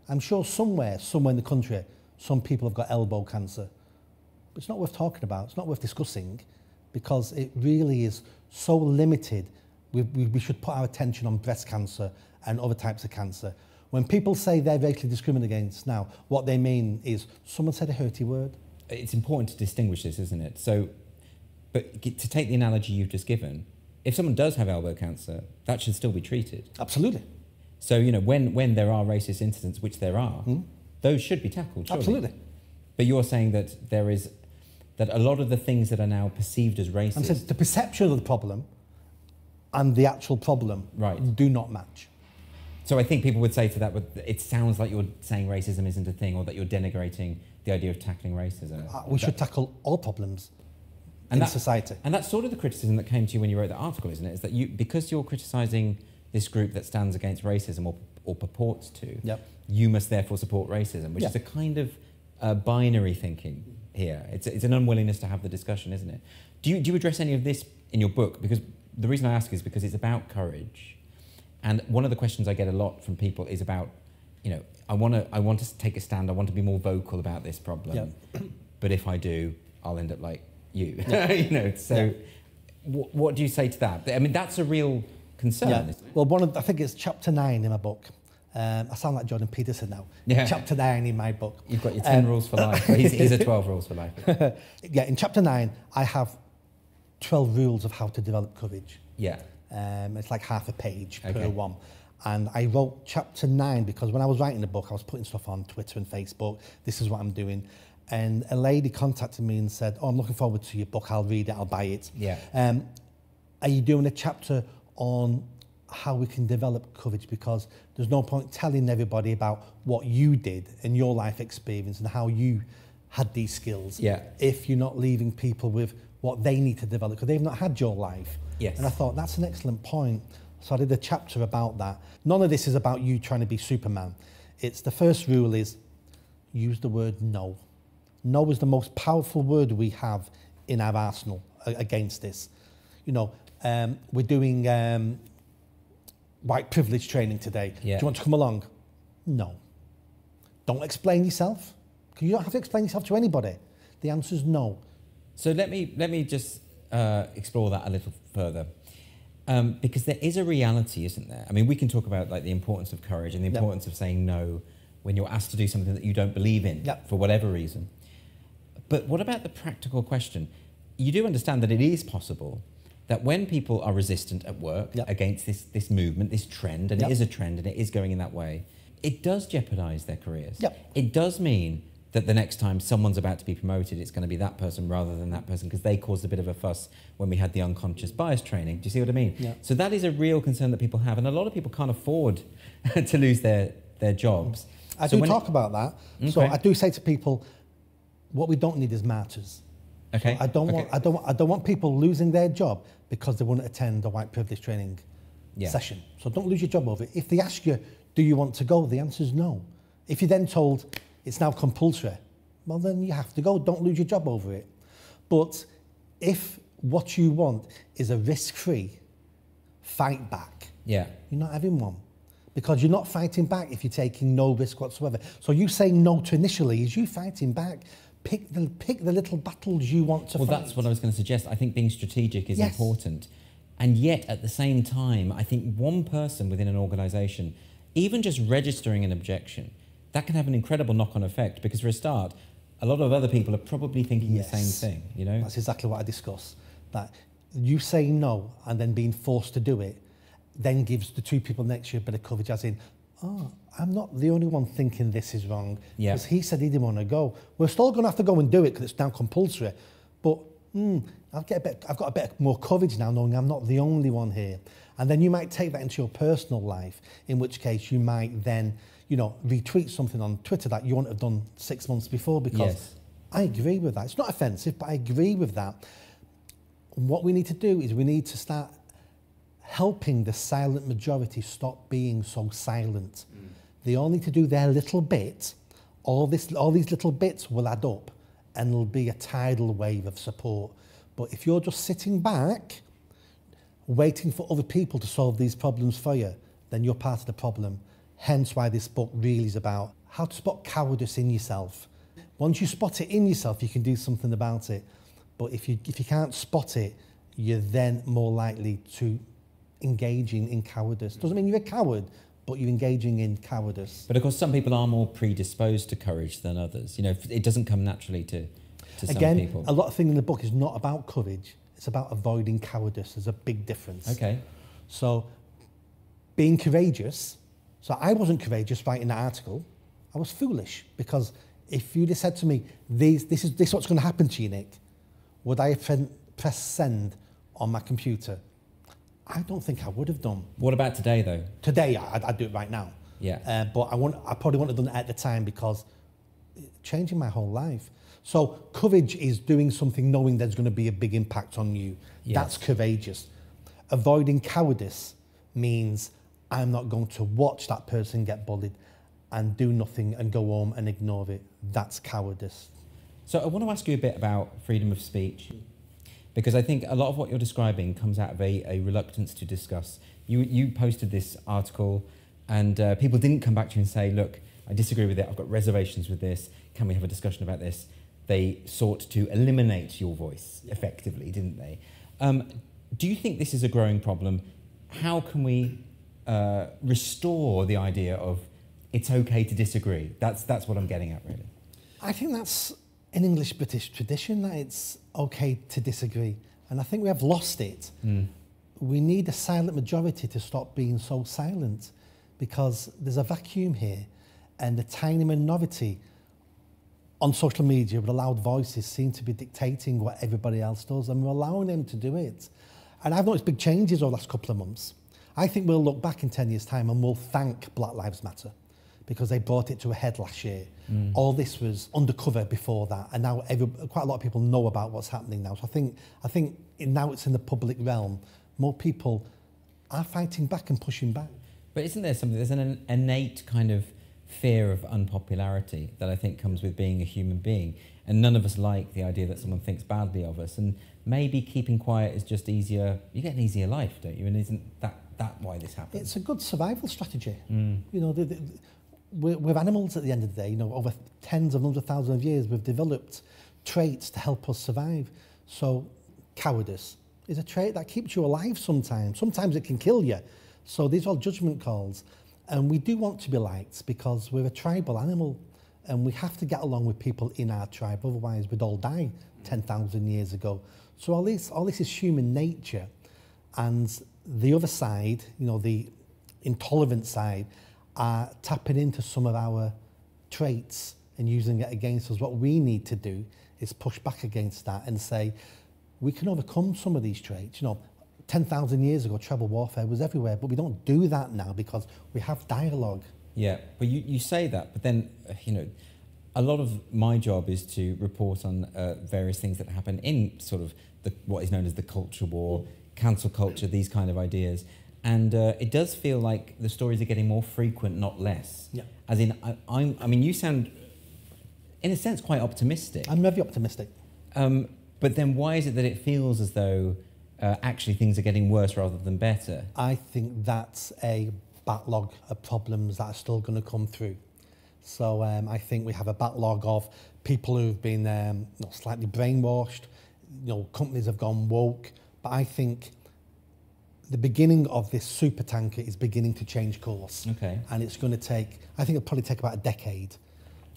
I'm sure somewhere in the country, some people have got elbow cancer. But it's not worth talking about. It's not worth discussing because it really is so limited. We should put our attention on breast cancer and other types of cancer. When people say they're racially discriminated against now, what they mean is someone said a hurty word. It's important to distinguish this, isn't it? So, but to take the analogy you've just given, if someone does have elbow cancer, that should still be treated. Absolutely. So, when there are racist incidents, which there are, those should be tackled, surely. Absolutely. But you're saying that that a lot of the things that are now perceived as racist... I'm saying the perception of the problem and the actual problem do not match. So I think people would say to that, it sounds like you're saying racism isn't a thing, or that you're denigrating the idea of tackling racism. We should tackle all problems in society. And that's sort of the criticism that came to you when you wrote that article, isn't it? Is that because you're criticising this group that stands against racism or purports to, you must therefore support racism, which is a kind of binary thinking here. It's an unwillingness to have the discussion, isn't it? Do you address any of this in your book? Because the reason I ask is because it's about courage. And one of the questions I get a lot from people is about, I want to take a stand. I want to be more vocal about this problem. But if I do, I'll end up like you. So what do you say to that? I mean, that's a real concern. Isn't it? Well, I think it's chapter 9 in my book. I sound like Jordan Peterson now. Yeah. Chapter 9 in my book. You've got your 10 rules for life. He's a 12 rules for life. Yeah, in chapter 9, I have 12 rules of how to develop courage. Yeah. It's like half a page Okay. per one. And I wrote chapter 9 because when I was writing the book, I was putting stuff on Twitter and Facebook. This is what I'm doing. And a lady contacted me and said, oh, I'm looking forward to your book. I'll read it. I'll buy it. Yeah. Are you doing a chapter on how we can develop courage? Because there's no point telling everybody about what you did and your life experience and how you had these skills if you're not leaving people with what they need to develop because they've not had your life. Yes. And I thought that's an excellent point. So I did a chapter about that. None of this is about you trying to be Superman. It's the first rule is use the word no. No is the most powerful word we have in our arsenal against this. You know, we're doing white privilege training today. Yeah. Do you want to come along? No. Don't explain yourself. Because you don't have to explain yourself to anybody. The answer is no. So let me just explore that a little further. Because there is a reality, isn't there? I mean, we can talk about like the importance of courage and the importance of saying no when you're asked to do something that you don't believe in for whatever reason. But what about the practical question? You do understand that it is possible that when people are resistant at work against this movement, this trend, and it is a trend and it is going in that way, it does jeopardize their careers. It does mean that the next time someone's about to be promoted, it's going to be that person rather than that person because they caused a bit of a fuss when we had the unconscious bias training. Do you see what I mean? Yeah. So that is a real concern that people have, and a lot of people can't afford to lose their jobs. I do talk about that. Okay. So I do say to people, what we don't need is martyrs. Okay. So I don't want people losing their job because they wouldn't attend a white privilege training session. So don't lose your job over it. If they ask you, do you want to go? The answer is no. If you're then told it's now compulsory, well then you have to go. Don't lose your job over it. But if what you want is a risk-free fight back, you're not having one. Because you're not fighting back if you're taking no risk whatsoever. So you saying no to initially is you fighting back. Pick the little battles you want to fight. Well, that's what I was going to suggest. I think being strategic is important. And yet, at the same time, I think one person within an organisation, even just registering an objection, that can have an incredible knock-on effect because for a start, a lot of other people are probably thinking the same thing, you know? That's exactly what I discuss. That you saying no and then being forced to do it then gives the two people next to you a bit of coverage as in, oh, I'm not the only one thinking this is wrong because he said he didn't want to go. We're still going to have to go and do it because it's now compulsory. But I've got a bit more courage now knowing I'm not the only one here. And then you might take that into your personal life, in which case you might then, you know, retweet something on Twitter that you wouldn't have done 6 months before because I agree with that. It's not offensive, but I agree with that. What we need to do is we need to start helping the silent majority stop being so silent. They all need to do their little bit. All these little bits will add up and there'll be a tidal wave of support. But if you're just sitting back, waiting for other people to solve these problems for you, then you're part of the problem. Hence why this book really is about how to spot cowardice in yourself. Once you spot it in yourself, you can do something about it. But if you can't spot it, you're then more likely to engaging in cowardice. Doesn't mean you're a coward, but you're engaging in cowardice. But of course, some people are more predisposed to courage than others. You know, it doesn't come naturally to some people. Again, a lot of things in the book is not about courage. It's about avoiding cowardice. There's a big difference. Okay. So, being courageous. So I wasn't courageous writing that article. I was foolish because if you'd have said to me, this is what's going to happen to you, Nick, would I have pressed send on my computer? I don't think I would have done. What about today, though? Today, I'd do it right now. Yeah. But I probably wouldn't have done it at the time because it's changing my whole life. So courage is doing something knowing there's going to be a big impact on you. Yes. That's courageous. Avoiding cowardice means I'm not going to watch that person get bullied and do nothing and go home and ignore it. That's cowardice. So I want to ask you a bit about freedom of speech, because I think a lot of what you're describing comes out of a reluctance to discuss. You posted this article and people didn't come back to you and say, look, I disagree with it, I've got reservations with this, can we have a discussion about this? They sought to eliminate your voice effectively, didn't they? Do you think this is a growing problem? How can we restore the idea of it's okay to disagree. That's what I'm getting at, really. I think that's an English-British tradition, that it's okay to disagree. And I think we have lost it. We need a silent majority to stop being so silent, because there's a vacuum here, and the tiny minority on social media with the loud voices seem to be dictating what everybody else does, and we're allowing them to do it. And I've noticed big changes over the last couple of months. I think we'll look back in 10 years' time and we'll thank Black Lives Matter, because they brought it to a head last year. All this was undercover before that, and now quite a lot of people know about what's happening now. So I think now it's in the public realm. More people are fighting back and pushing back. But isn't there something, there's an innate kind of fear of unpopularity that I think comes with being a human being, and none of us like the idea that someone thinks badly of us, and maybe keeping quiet is just easier. You get an easier life, don't you? And isn't that why this happens? It's a good survival strategy. You know, we're animals at the end of the day. You know, over tens of hundreds of thousands of years, we've developed traits to help us survive. So cowardice is a trait that keeps you alive sometimes. Sometimes it can kill you. So these are all judgment calls. And we do want to be liked because we're a tribal animal, and we have to get along with people in our tribe, otherwise we'd all die 10,000 years ago. So all this is human nature. And the other side, you know, the intolerant side, are tapping into some of our traits and using it against us. What we need to do is push back against that and say, we can overcome some of these traits. You know, 10,000 years ago, tribal warfare was everywhere, but we don't do that now because we have dialogue. Yeah, but you say that, but then, you know, a lot of my job is to report on various things that happen in sort of what is known as the culture war, cancel culture, these kind of ideas. And it does feel like the stories are getting more frequent, not less. Yeah. As in, I mean, you sound, in a sense, quite optimistic. I'm very optimistic. But then why is it that it feels as though actually things are getting worse rather than better? I think that's a backlog of problems that are still going to come through. So I think we have a backlog of people who've been slightly brainwashed. You know, companies have gone woke. But I think the beginning of this super tanker is beginning to change course. Okay. And it's going to take, I think it'll probably take about a decade.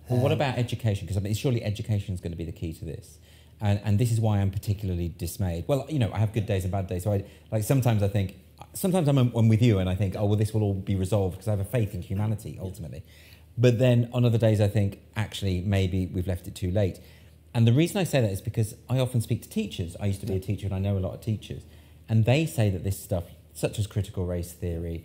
Well, what about education? Because I mean, surely education is going to be the key to this. And this is why I'm particularly dismayed. Well, you know, I have good days and bad days. So sometimes I'm with you and I think, oh, well, this will all be resolved because I have a faith in humanity, ultimately. But then on other days, I think, actually, maybe we've left it too late. And the reason I say that is because I often speak to teachers. I used to be a teacher and I know a lot of teachers. And they say that this stuff, such as critical race theory,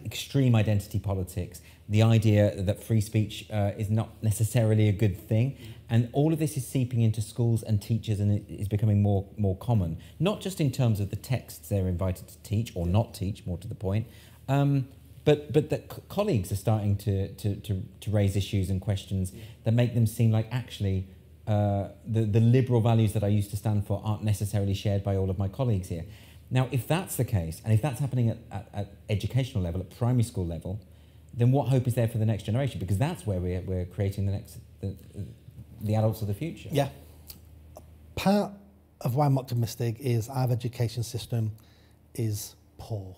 extreme identity politics, the idea that free speech is not necessarily a good thing, and all of this is seeping into schools and teachers, and it is becoming more common. Not just in terms of the texts they're invited to teach or not teach, more to the point, but that colleagues are starting to raise issues and questions that make them seem like actually the liberal values that I used to stand for aren't necessarily shared by all of my colleagues here. Now, if that's the case, and if that's happening at educational level, at primary school level, then what hope is there for the next generation? Because that's where we're creating the adults of the future. Yeah. Part of why I'm optimistic is our education system is poor.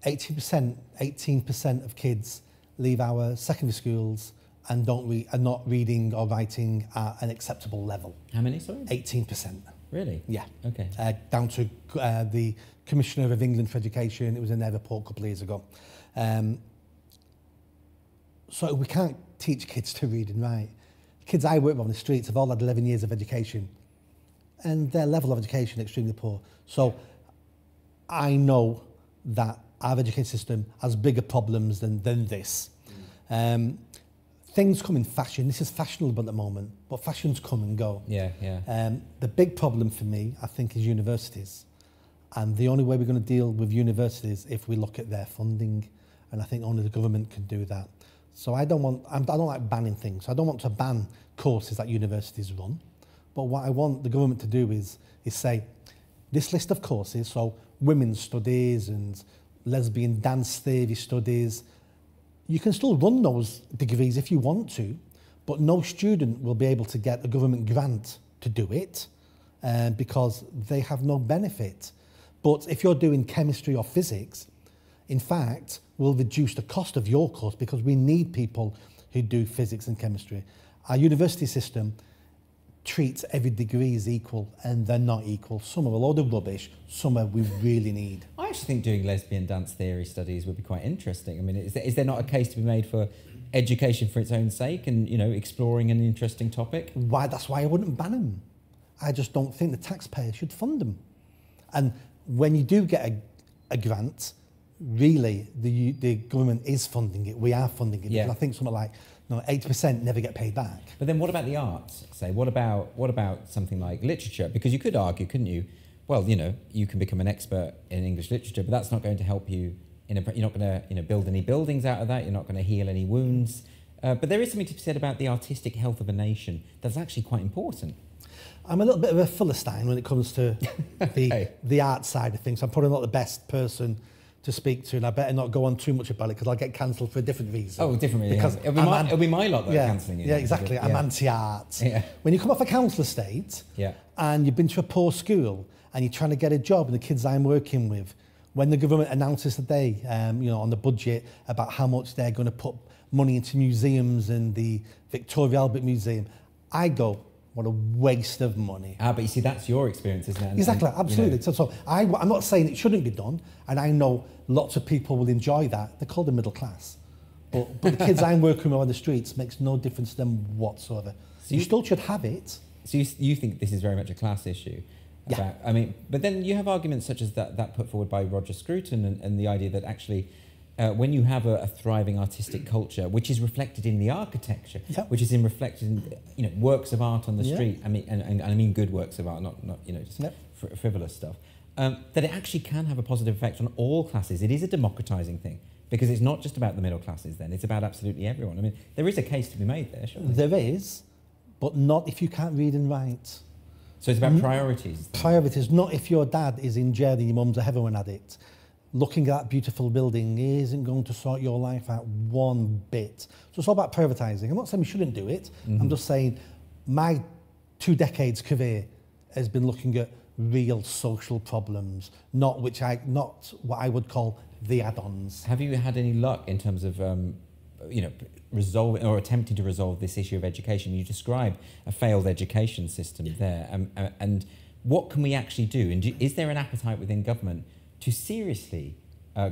18% of kids leave our secondary schools and are not reading or writing at an acceptable level. How many, sorry? 18%. Really? Yeah. Okay. Down to the Commissioner of England for Education. It was in their report a couple of years ago. So we can't teach kids to read and write. The kids I work with on the streets have all had 11 years of education, and their level of education is extremely poor. So I know that our education system has bigger problems than this. Things come in fashion. This is fashionable at the moment, but fashions come and go. Yeah, yeah. The big problem for me, I think, is universities. And the only way we're going to deal with universities is if we look at their funding. And I think only the government can do that. So I don't like banning things. I don't want to ban courses that universities run. But what I want the government to do is say, this list of courses, so women's studies and lesbian dance theory studies, you can still run those degrees if you want to, but no student will be able to get a government grant to do it because they have no benefit. But if you're doing chemistry or physics, In fact, we'll reduce the cost of your course because we need people who do physics and chemistry. Our university system treats every degree as equal, and they're not equal. Some are a load of rubbish, some are we really need. I actually think doing lesbian dance theory studies would be quite interesting. I mean, is there not a case to be made for education for its own sake and, you know, exploring an interesting topic? Why? That's why I wouldn't ban them. I just don't think the taxpayer should fund them. And when you do get a grant, really, the government is funding it. We are funding it. Yeah. Because I think something like 80% never get paid back. But then what about the arts? Say, what about something like literature? Because you could argue, couldn't you? Well, you know, you can become an expert in English literature, but that's not going to help you. You're not going to, you know, build any buildings out of that. You're not going to heal any wounds. But there is something to be said about the artistic health of a nation that's actually quite important. I'm a little bit of a Philistine when it comes to the art side of things. I'm probably not the best person to speak to, and I better not go on too much about it because I'll get cancelled for a different reason. Oh, different reason. Because it'll be my lot that are cancelling you. Yeah, exactly. I'm anti-art. Yeah. When you come off a council estate and you've been to a poor school and you're trying to get a job, and the kids I'm working with, when the government announces today, you know, on the budget about how much they're going to put money into museums and the Victoria Albert Museum, I go, what a waste of money. But you see, that's your experience, isn't it? Exactly, absolutely. You know. So I'm not saying it shouldn't be done, and I know lots of people will enjoy that. They're called the middle class. But the kids I'm working with on the streets makes no difference to them whatsoever. So you still should have it. So you think this is very much a class issue? Yeah. I mean, but then you have arguments such as that put forward by Roger Scruton and the idea that actually when you have a thriving artistic culture, which is reflected in the architecture, which is reflected in, you know, works of art on the street. I mean, and I mean good works of art, not you know, just frivolous stuff. That it actually can have a positive effect on all classes. It is a democratising thing because it's not just about the middle classes. Then it's about absolutely everyone. I mean, there is a case to be made there, surely. There is, but not if you can't read and write. So it's about priorities. Priorities, not if your dad is in jail and your mum's a heroin addict. Looking at that beautiful building isn't going to sort your life out one bit. So it's all about prioritising. I'm not saying we shouldn't do it. I'm just saying my 2 decades career has been looking at real social problems, not what I would call the add-ons. Have you had any luck in terms of you know, resolving or attempting to resolve this issue of education? You described a failed education system there, and what can we actually do? And is there an appetite within government to seriously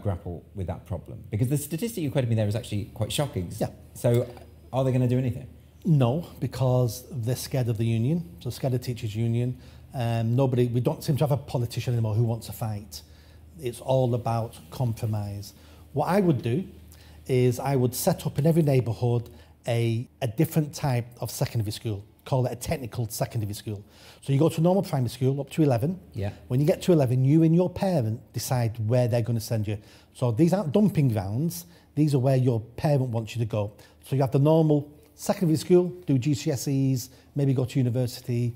grapple with that problem? Because the statistic you quoted me there is actually quite shocking. Yeah. So are they going to do anything? No, because they're scared of the union, so scared of teachers' union. We don't seem to have a politician anymore who wants to fight. It's all about compromise. What I would do is I would set up in every neighbourhood a different type of secondary school, call it a technical secondary school. So you go to a normal primary school up to 11. Yeah. When you get to 11, you and your parent decide where they're going to send you. So these aren't dumping grounds. These are where your parent wants you to go. So you have the normal secondary school, do GCSEs, maybe go to university.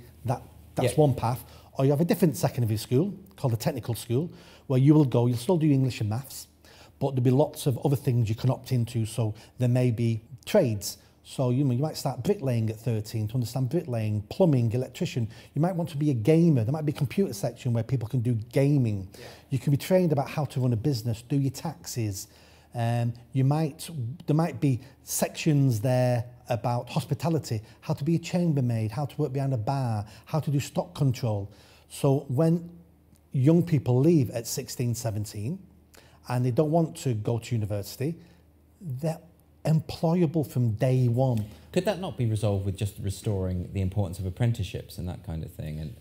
That's one path. Or you have a different secondary school called a technical school where you will go, you'll still do English and maths, but there'll be lots of other things you can opt into. So there may be trades. So you might start bricklaying at 13 to understand bricklaying, plumbing, electrician. You might want to be a gamer. There might be a computer section where people can do gaming. Yeah. You can be trained about how to run a business, do your taxes. There might be sections there about hospitality, how to be a chambermaid, how to work behind a bar, how to do stock control. So when young people leave at 16, 17, and they don't want to go to university, they're employable from day one. Could that not be resolved with just restoring the importance of apprenticeships and that kind of thing? And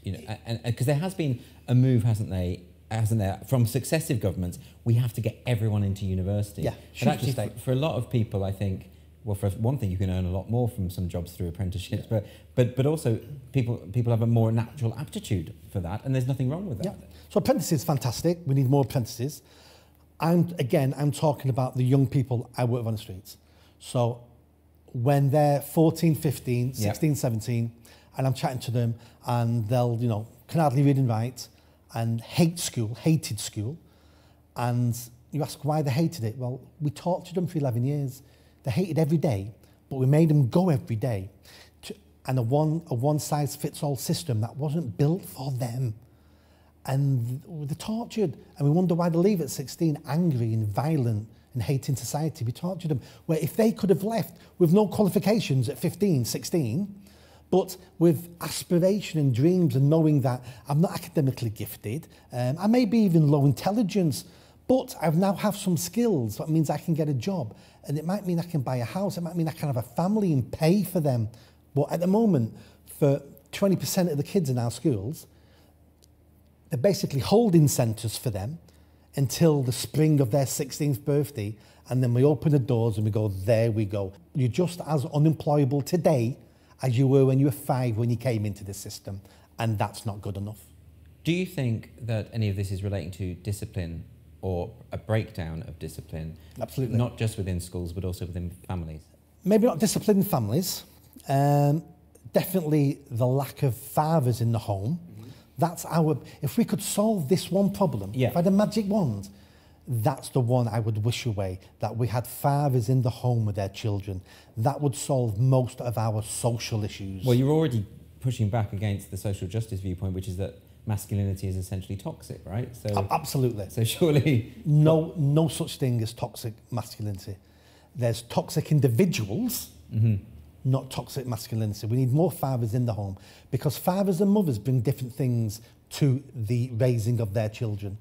you know, and because there has been a move, hasn't there, from successive governments? We have to get everyone into university. Yeah, but actually, for a lot of people, I think, well, for one thing, you can earn a lot more from some jobs through apprenticeships, but also people have a more natural aptitude for that, and there's nothing wrong with that. Yeah. So apprentices is fantastic. We need more apprentices. I'm talking about the young people I work with on the streets. So when they're 14, 15, 16, 17, and I'm chatting to them, and they'll, can hardly read and write, and hated school, and you ask why they hated it. Well, we taught to them for 11 years. They hated every day, but we made them go every day. And a one-size-fits-all system that wasn't built for them. and they're tortured, and we wonder why they leave at 16 angry and violent and hating society. We tortured them. Where if they could have left with no qualifications at 15, 16, but with aspiration and dreams and knowing that I'm not academically gifted, I may be even low intelligence, but I now have some skills. That means I can get a job, and it might mean I can buy a house. It might mean I can have a family and pay for them. But at the moment, for 20% of the kids in our schools, they're basically holding centres for them until the spring of their 16th birthday, and then we open the doors and we go, there we go. You're just as unemployable today as you were when you were 5 when you came into the system, and that's not good enough. Do you think that any of this is relating to discipline or a breakdown of discipline? Absolutely. Not just within schools, but also within families? Maybe not discipline in families. Definitely the lack of fathers in the home. That's if we could solve this one problem, if I had a magic wand, that's the one I would wish away, that we had fathers in the home with their children. That would solve most of our social issues. Well, you're already pushing back against the social justice viewpoint, which is that masculinity is essentially toxic, right? So absolutely. So surely... No such thing as toxic masculinity. There's toxic individuals, not toxic masculinity. We need more fathers in the home, because fathers and mothers bring different things to the raising of their children.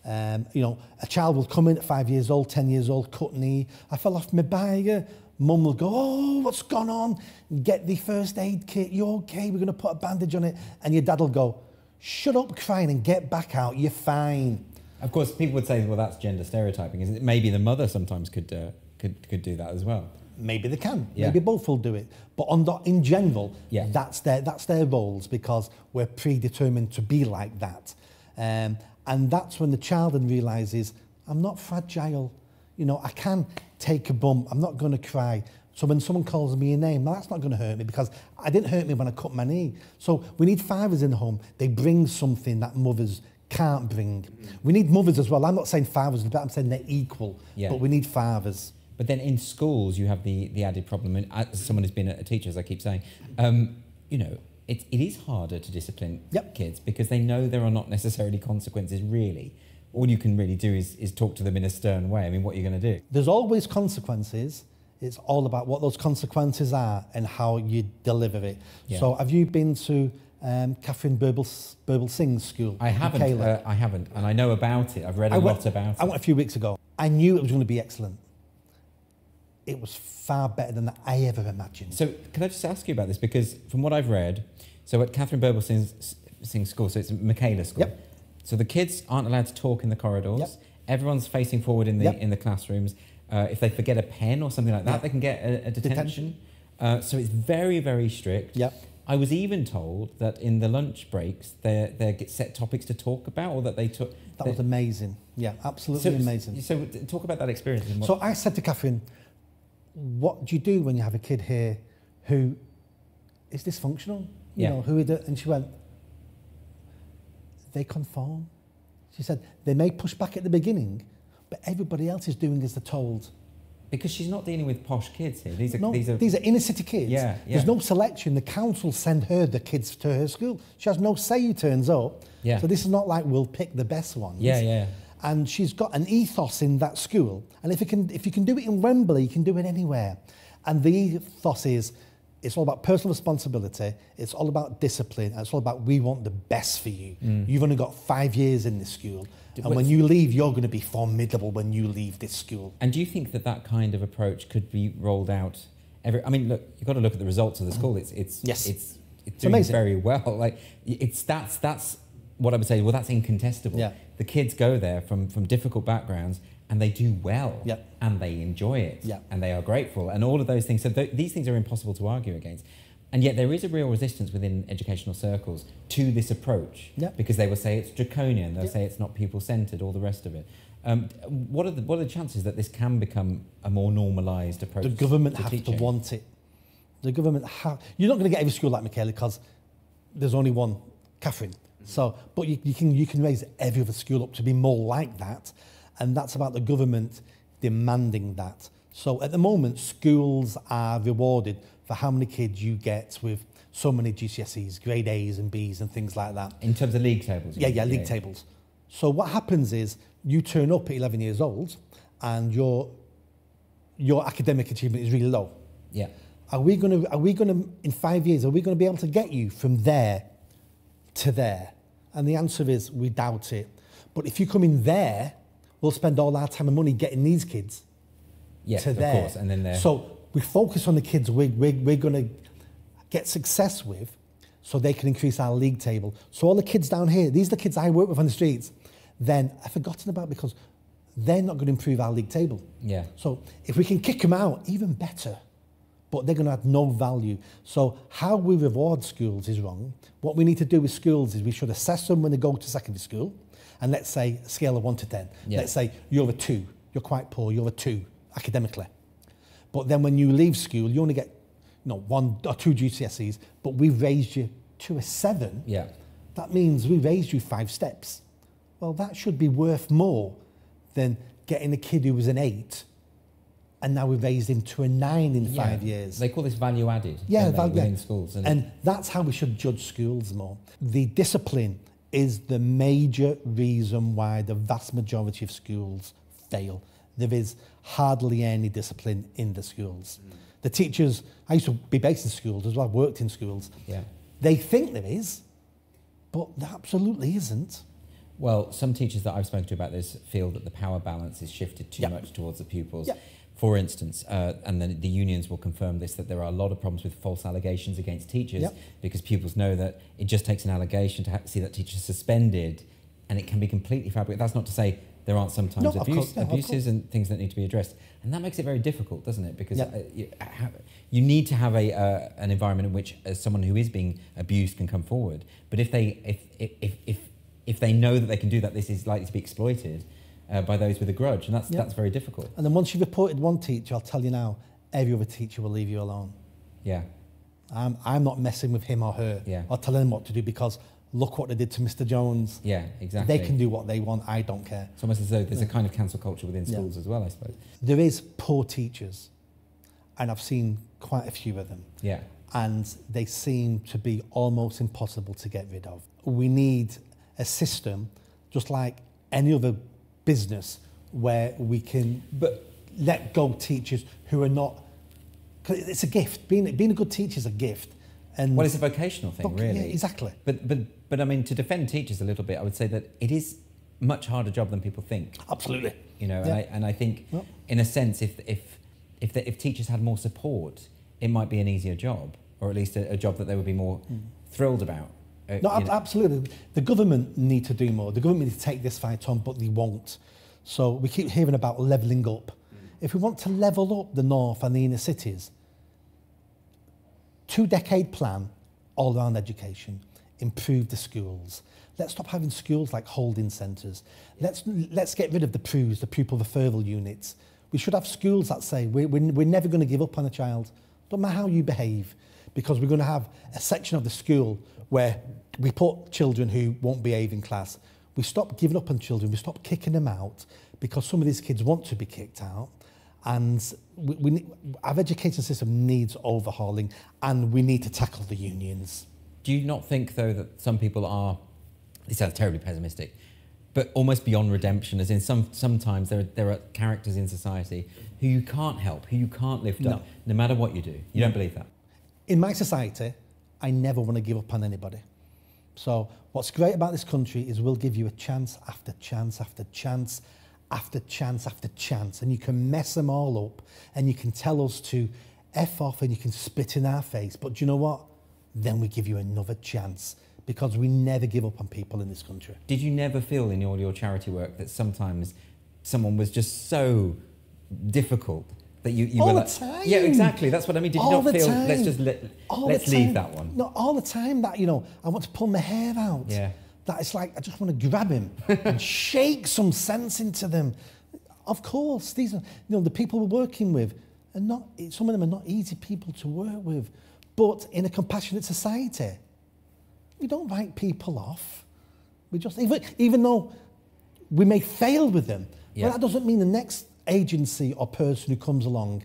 You know, a child will come in at 5 years old, 10 years old, cut knee, I fell off my bike. Mum will go, oh, what's gone on? Get the first aid kit, you okay? We're going to put a bandage on it. And your dad will go, shut up crying and get back out, you're fine. Of course, people would say, well, that's gender stereotyping, isn't it? Maybe the mother sometimes could do that as well. Maybe they can. Yeah. Maybe both will do it. But in general, that's their roles, because we're predetermined to be like that. And that's when the child then realises, I'm not fragile. You know, I can take a bump. I'm not going to cry. So when someone calls me a name, that's not going to hurt me, because I didn't hurt me when I cut my knee. So we need fathers in the home. They bring something that mothers can't bring. We need mothers as well. I'm not saying fathers, but I'm saying they're equal. Yeah. But we need fathers. But then in schools, you have the added problem, and as someone who's been a teacher, as I keep saying, you know, it is harder to discipline kids, because they know there are not necessarily consequences, really. All you can really do is talk to them in a stern way. I mean, what are you going to do? There's always consequences. It's all about what those consequences are and how you deliver it. Yeah. So have you been to Catherine Burble Singh's school? I haven't, and I know about it. I've read a lot about it. I went a few weeks ago. I knew it was going to be excellent. It was far better than I ever imagined. So can I just ask you about this? Because from what I've read, so at Catherine Burble Singh's school, so it's Michaela School. Yep. So the kids aren't allowed to talk in the corridors. Yep. Everyone's facing forward in the classrooms. If they forget a pen or something like that, they can get a detention. So it's very, very strict. Yep. I was even told that in the lunch breaks, they get set topics to talk about, or that they took... That was amazing. Yeah, absolutely amazing. So talk about that experience. So I said to Catherine, what do you do when you have a kid here who is dysfunctional? You know, and she went, they conform. She said, they may push back at the beginning, but everybody else is doing as they're told. Because she's not dealing with posh kids here. These are inner city kids. Yeah. There's no selection. The council send her the kids to her school. She has no say who turns up. Yeah. So this is not like we'll pick the best ones. Yeah. And she's got an ethos in that school. And if you can do it in Wembley, you can do it anywhere. And the ethos is, it's all about personal responsibility. It's all about discipline. And it's all about, we want the best for you. You've only got 5 years in this school. And when you leave, you're going to be formidable when you leave this school. And do you think that kind of approach could be rolled out I mean, look, you've got to look at the results of the school. It's doing amazing. Very well. Like that's what I would say. Well, that's incontestable. Yeah. The kids go there from difficult backgrounds, and they do well. Yep. And they enjoy it. Yep. And they are grateful, and all of those things. So these things are impossible to argue against. And yet there is a real resistance within educational circles to this approach. Yep. Because they will say it's draconian. They'll say it's not people-centred. All the rest of it. What are the chances that this can become a more normalised approach? The government have teaching? to want it. The government you're not going to get every school like Michaela, because there's only one Catherine. So, but you can raise every other school up to be more like that, and that's about the government demanding that. So at the moment, schools are rewarded for how many kids you get with so many GCSEs, grade A's and B's and things like that. In terms of league tables? Yeah, league tables. So what happens is you turn up at 11 years old and your academic achievement is really low. Yeah. Are we going to, in 5 years, are we going to be able to get you from there to there? And the answer is, we doubt it. But if you come in there, we'll spend all our time and money getting these kids to there. Of course, and then there. So we focus on the kids we're going to get success with, so they can increase our league table. So all the kids down here, these are the kids I work with on the streets, then are forgotten about because they're not going to improve our league table. Yeah. So if we can kick them out, even better. But they're going to add no value. So how we reward schools is wrong. What we need to do with schools is we should assess them when they go to secondary school, and let's say a scale of 1 to 10. Yeah. Let's say you're a 2, you're quite poor, you're a 2 academically. But then when you leave school, you only get 1 or 2 GCSEs, but we've raised you to a 7. Yeah. That means we raised you 5 steps. Well, that should be worth more than getting a kid who was an 8 and now we've raised him to a 9 in 5 years. They call this value added within schools. And that's how we should judge schools more. The discipline is the major reason why the vast majority of schools fail. There is hardly any discipline in the schools. The teachers, I used to be based in schools as well, I've worked in schools. Yeah. They think there is, but there absolutely isn't. Well, some teachers that I've spoken to about this feel that the power balance is shifted too much towards the pupils. For instance, and then the unions will confirm this, that there are a lot of problems with false allegations against teachers because pupils know that it just takes an allegation to see that teacher suspended, and it can be completely fabricated. That's not to say there aren't sometimes abuses and things that need to be addressed. And that makes it very difficult, doesn't it? Because you need to have an environment in which someone who is being abused can come forward. But if they know that they can do that, this is likely to be exploited by those with a grudge, and that's very difficult. And then once you've reported one teacher, I'll tell you now, every other teacher will leave you alone. Yeah. I'm not messing with him or her. Yeah. I'll tell them what to do because look what they did to Mr. Jones. Yeah, exactly. They can do what they want, I don't care. It's almost as though there's a kind of cancel culture within schools as well, I suppose. There is poor teachers, and I've seen quite a few of them. Yeah. And they seem to be almost impossible to get rid of. We need a system, just like any other business, where we can let go teachers who are not... Cause it's a gift. Being a good teacher is a gift. And well, it's a vocational thing, really. Yeah, exactly. But I mean, to defend teachers a little bit, I would say that it is a much harder job than people think. Absolutely. You know, and I think, in a sense, if teachers had more support, it might be an easier job, or at least a job that they would be more thrilled about. No, absolutely. The government need to do more. The government need to take this fight on, but they won't. So we keep hearing about levelling up. If we want to level up the north and the inner cities, 2-decade plan all around education, improve the schools. Let's stop having schools like holding centres. Let's get rid of the PRUs, the pupil referral units. We should have schools that say we're never going to give up on a child, no matter how you behave, because we're going to have a section of the school where we put children who won't behave in class. We stop giving up on children, we stop kicking them out because some of these kids want to be kicked out. And our education system needs overhauling, and we need to tackle the unions. Do you not think, though, that some people are, this sounds terribly pessimistic, but almost beyond redemption, as in sometimes there are characters in society who you can't help, who you can't lift up, no matter what you do? You don't believe that? In my society, I never want to give up on anybody. So what's great about this country is we'll give you a chance after chance after chance after chance after chance, and you can mess them all up, and you can tell us to F off, and you can spit in our face. But do you know what? Then we give you another chance, because we never give up on people in this country. Did you never feel in all your charity work that sometimes someone was just so difficult that you all were the time. Yeah, exactly. That's what I mean. Did you all not feel, time. let's leave that one? No, all the time that, I want to pull my hair out. Yeah. That it's like, I just want to grab him and shake some sense into them. Of course, these are, the people we're working with are not, some of them are not easy people to work with, but in a compassionate society, we don't write people off. We just, even though we may fail with them, but that doesn't mean the next agency or person who comes along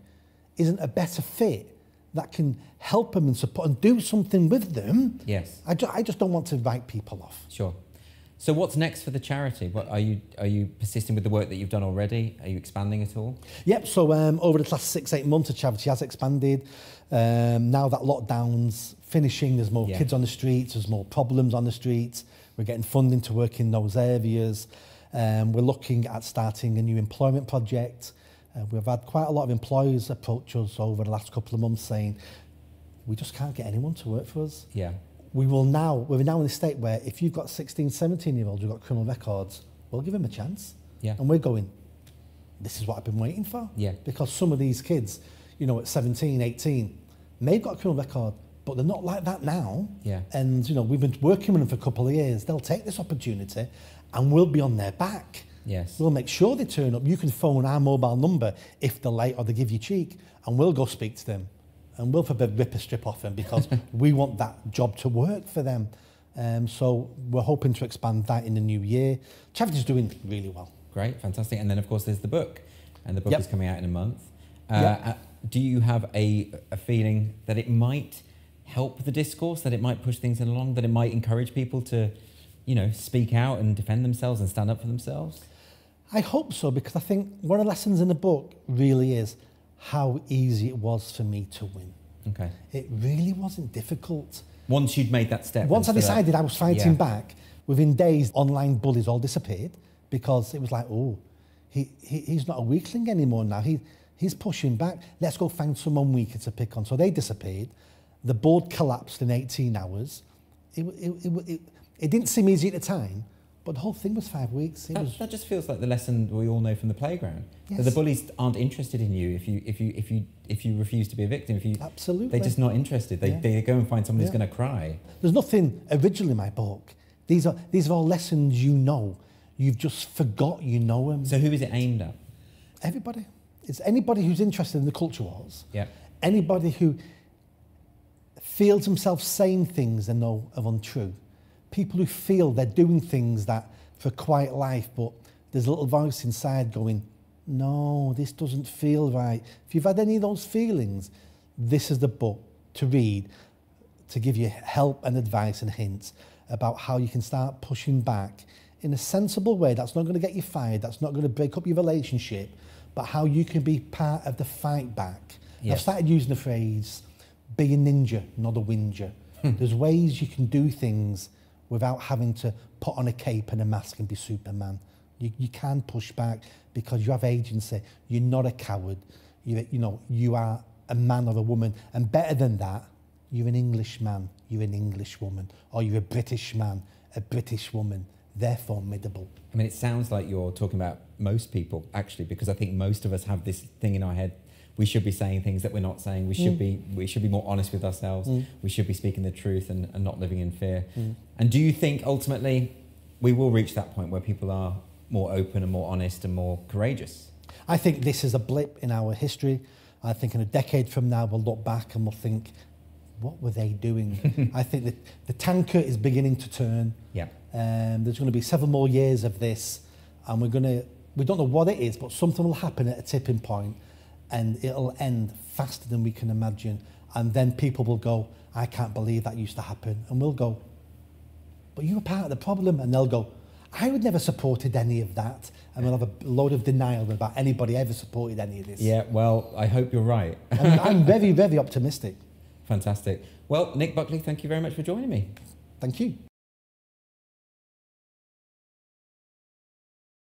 isn't a better fit that can help them and support and do something with them, yes, I just don't want to write people off. sure. So what's next for the charity? What are you persisting with the work that you've done already? Are you expanding at all? Yep, so over the last 6-8 months, the charity has expanded. Now that lockdown's finishing, there's more kids on the streets, there's more problems on the streets. We're getting funding to work in those areas. We're looking at starting a new employment project. We've had quite a lot of employers approach us over the last couple of months saying, we just can't get anyone to work for us. Yeah. We're now in a state where if you've got 16, 17-year-olds who've got criminal records, we'll give them a chance. Yeah. And we're going, this is what I've been waiting for. Yeah. Because some of these kids, you know, at 17, 18, may have got a criminal record, but they're not like that now. Yeah. And, you know, we've been working with them for a couple of years. They'll take this opportunity and we'll be on their back. Yes. We'll make sure they turn up. You can phone our mobile number if they're late or they give you cheek, and we'll go speak to them. And we'll forbid rip a strip off them because we want that job to work for them. So we're hoping to expand that in the new year. Charity's doing really well. Great, fantastic. And then, of course, there's the book. And the book is coming out in a month. Do you have a feeling that it might help the discourse, that it might push things along, that it might encourage people to, you know, speak out and defend themselves and stand up for themselves? I hope so, because I think one of the lessons in the book really is how easy it was for me to win. Okay. It really wasn't difficult. Once you'd made that step. Once I decided I was fighting back, within days, online bullies all disappeared because it was like, oh, he's not a weakling anymore now. He's pushing back. Let's go find someone weaker to pick on. So they disappeared. The board collapsed in 18 hours. It didn't seem easy at the time, but the whole thing was 5 weeks. That just feels like the lesson we all know from the playground. Yes. That the bullies aren't interested in you if you refuse to be a victim. Absolutely. They're just not interested. They go and find someone who's going to cry. There's nothing original in my book. These are all lessons you know. You've just forgot you know them. So who is it aimed at? Everybody. It's anybody who's interested in the culture wars. Yeah. Anybody who feels themselves saying things they know are untrue. People who feel they're doing things that for a quiet life, but there's a little voice inside going, no, this doesn't feel right. If you've had any of those feelings, this is the book to read, to give you help and advice and hints about how you can start pushing back in a sensible way that's not going to get you fired, that's not going to break up your relationship, but how you can be part of the fight back. Yes. I've started using the phrase, be a ninja, not a whinger. There's ways you can do things without having to put on a cape and a mask and be Superman. You can push back because you have agency. You're not a coward. You are a man or a woman. And better than that, you're an Englishman, you're an English woman, or you're a British man, a British woman. They're formidable. I mean, it sounds like you're talking about most people, actually, because I think most of us have this thing in our head. We should be saying things that we're not saying. We should be more honest with ourselves. We should be speaking the truth and not living in fear. And do you think ultimately we will reach that point where people are more open and more honest and more courageous? I think this is a blip in our history. I think in a decade from now we'll look back and we'll think, what were they doing? I think that the tanker is beginning to turn. Yeah. There's going to be 7 more years of this, and we don't know what it is, but something will happen at a tipping point, and it'll end faster than we can imagine. And then people will go, I can't believe that used to happen. And we'll go, but you were part of the problem. And they'll go, I would never supported any of that. And we'll have a load of denial about anybody ever supported any of this. Yeah, well, I hope you're right. I'm very, very optimistic. Fantastic. Well, Nick Buckley, thank you very much for joining me. Thank you.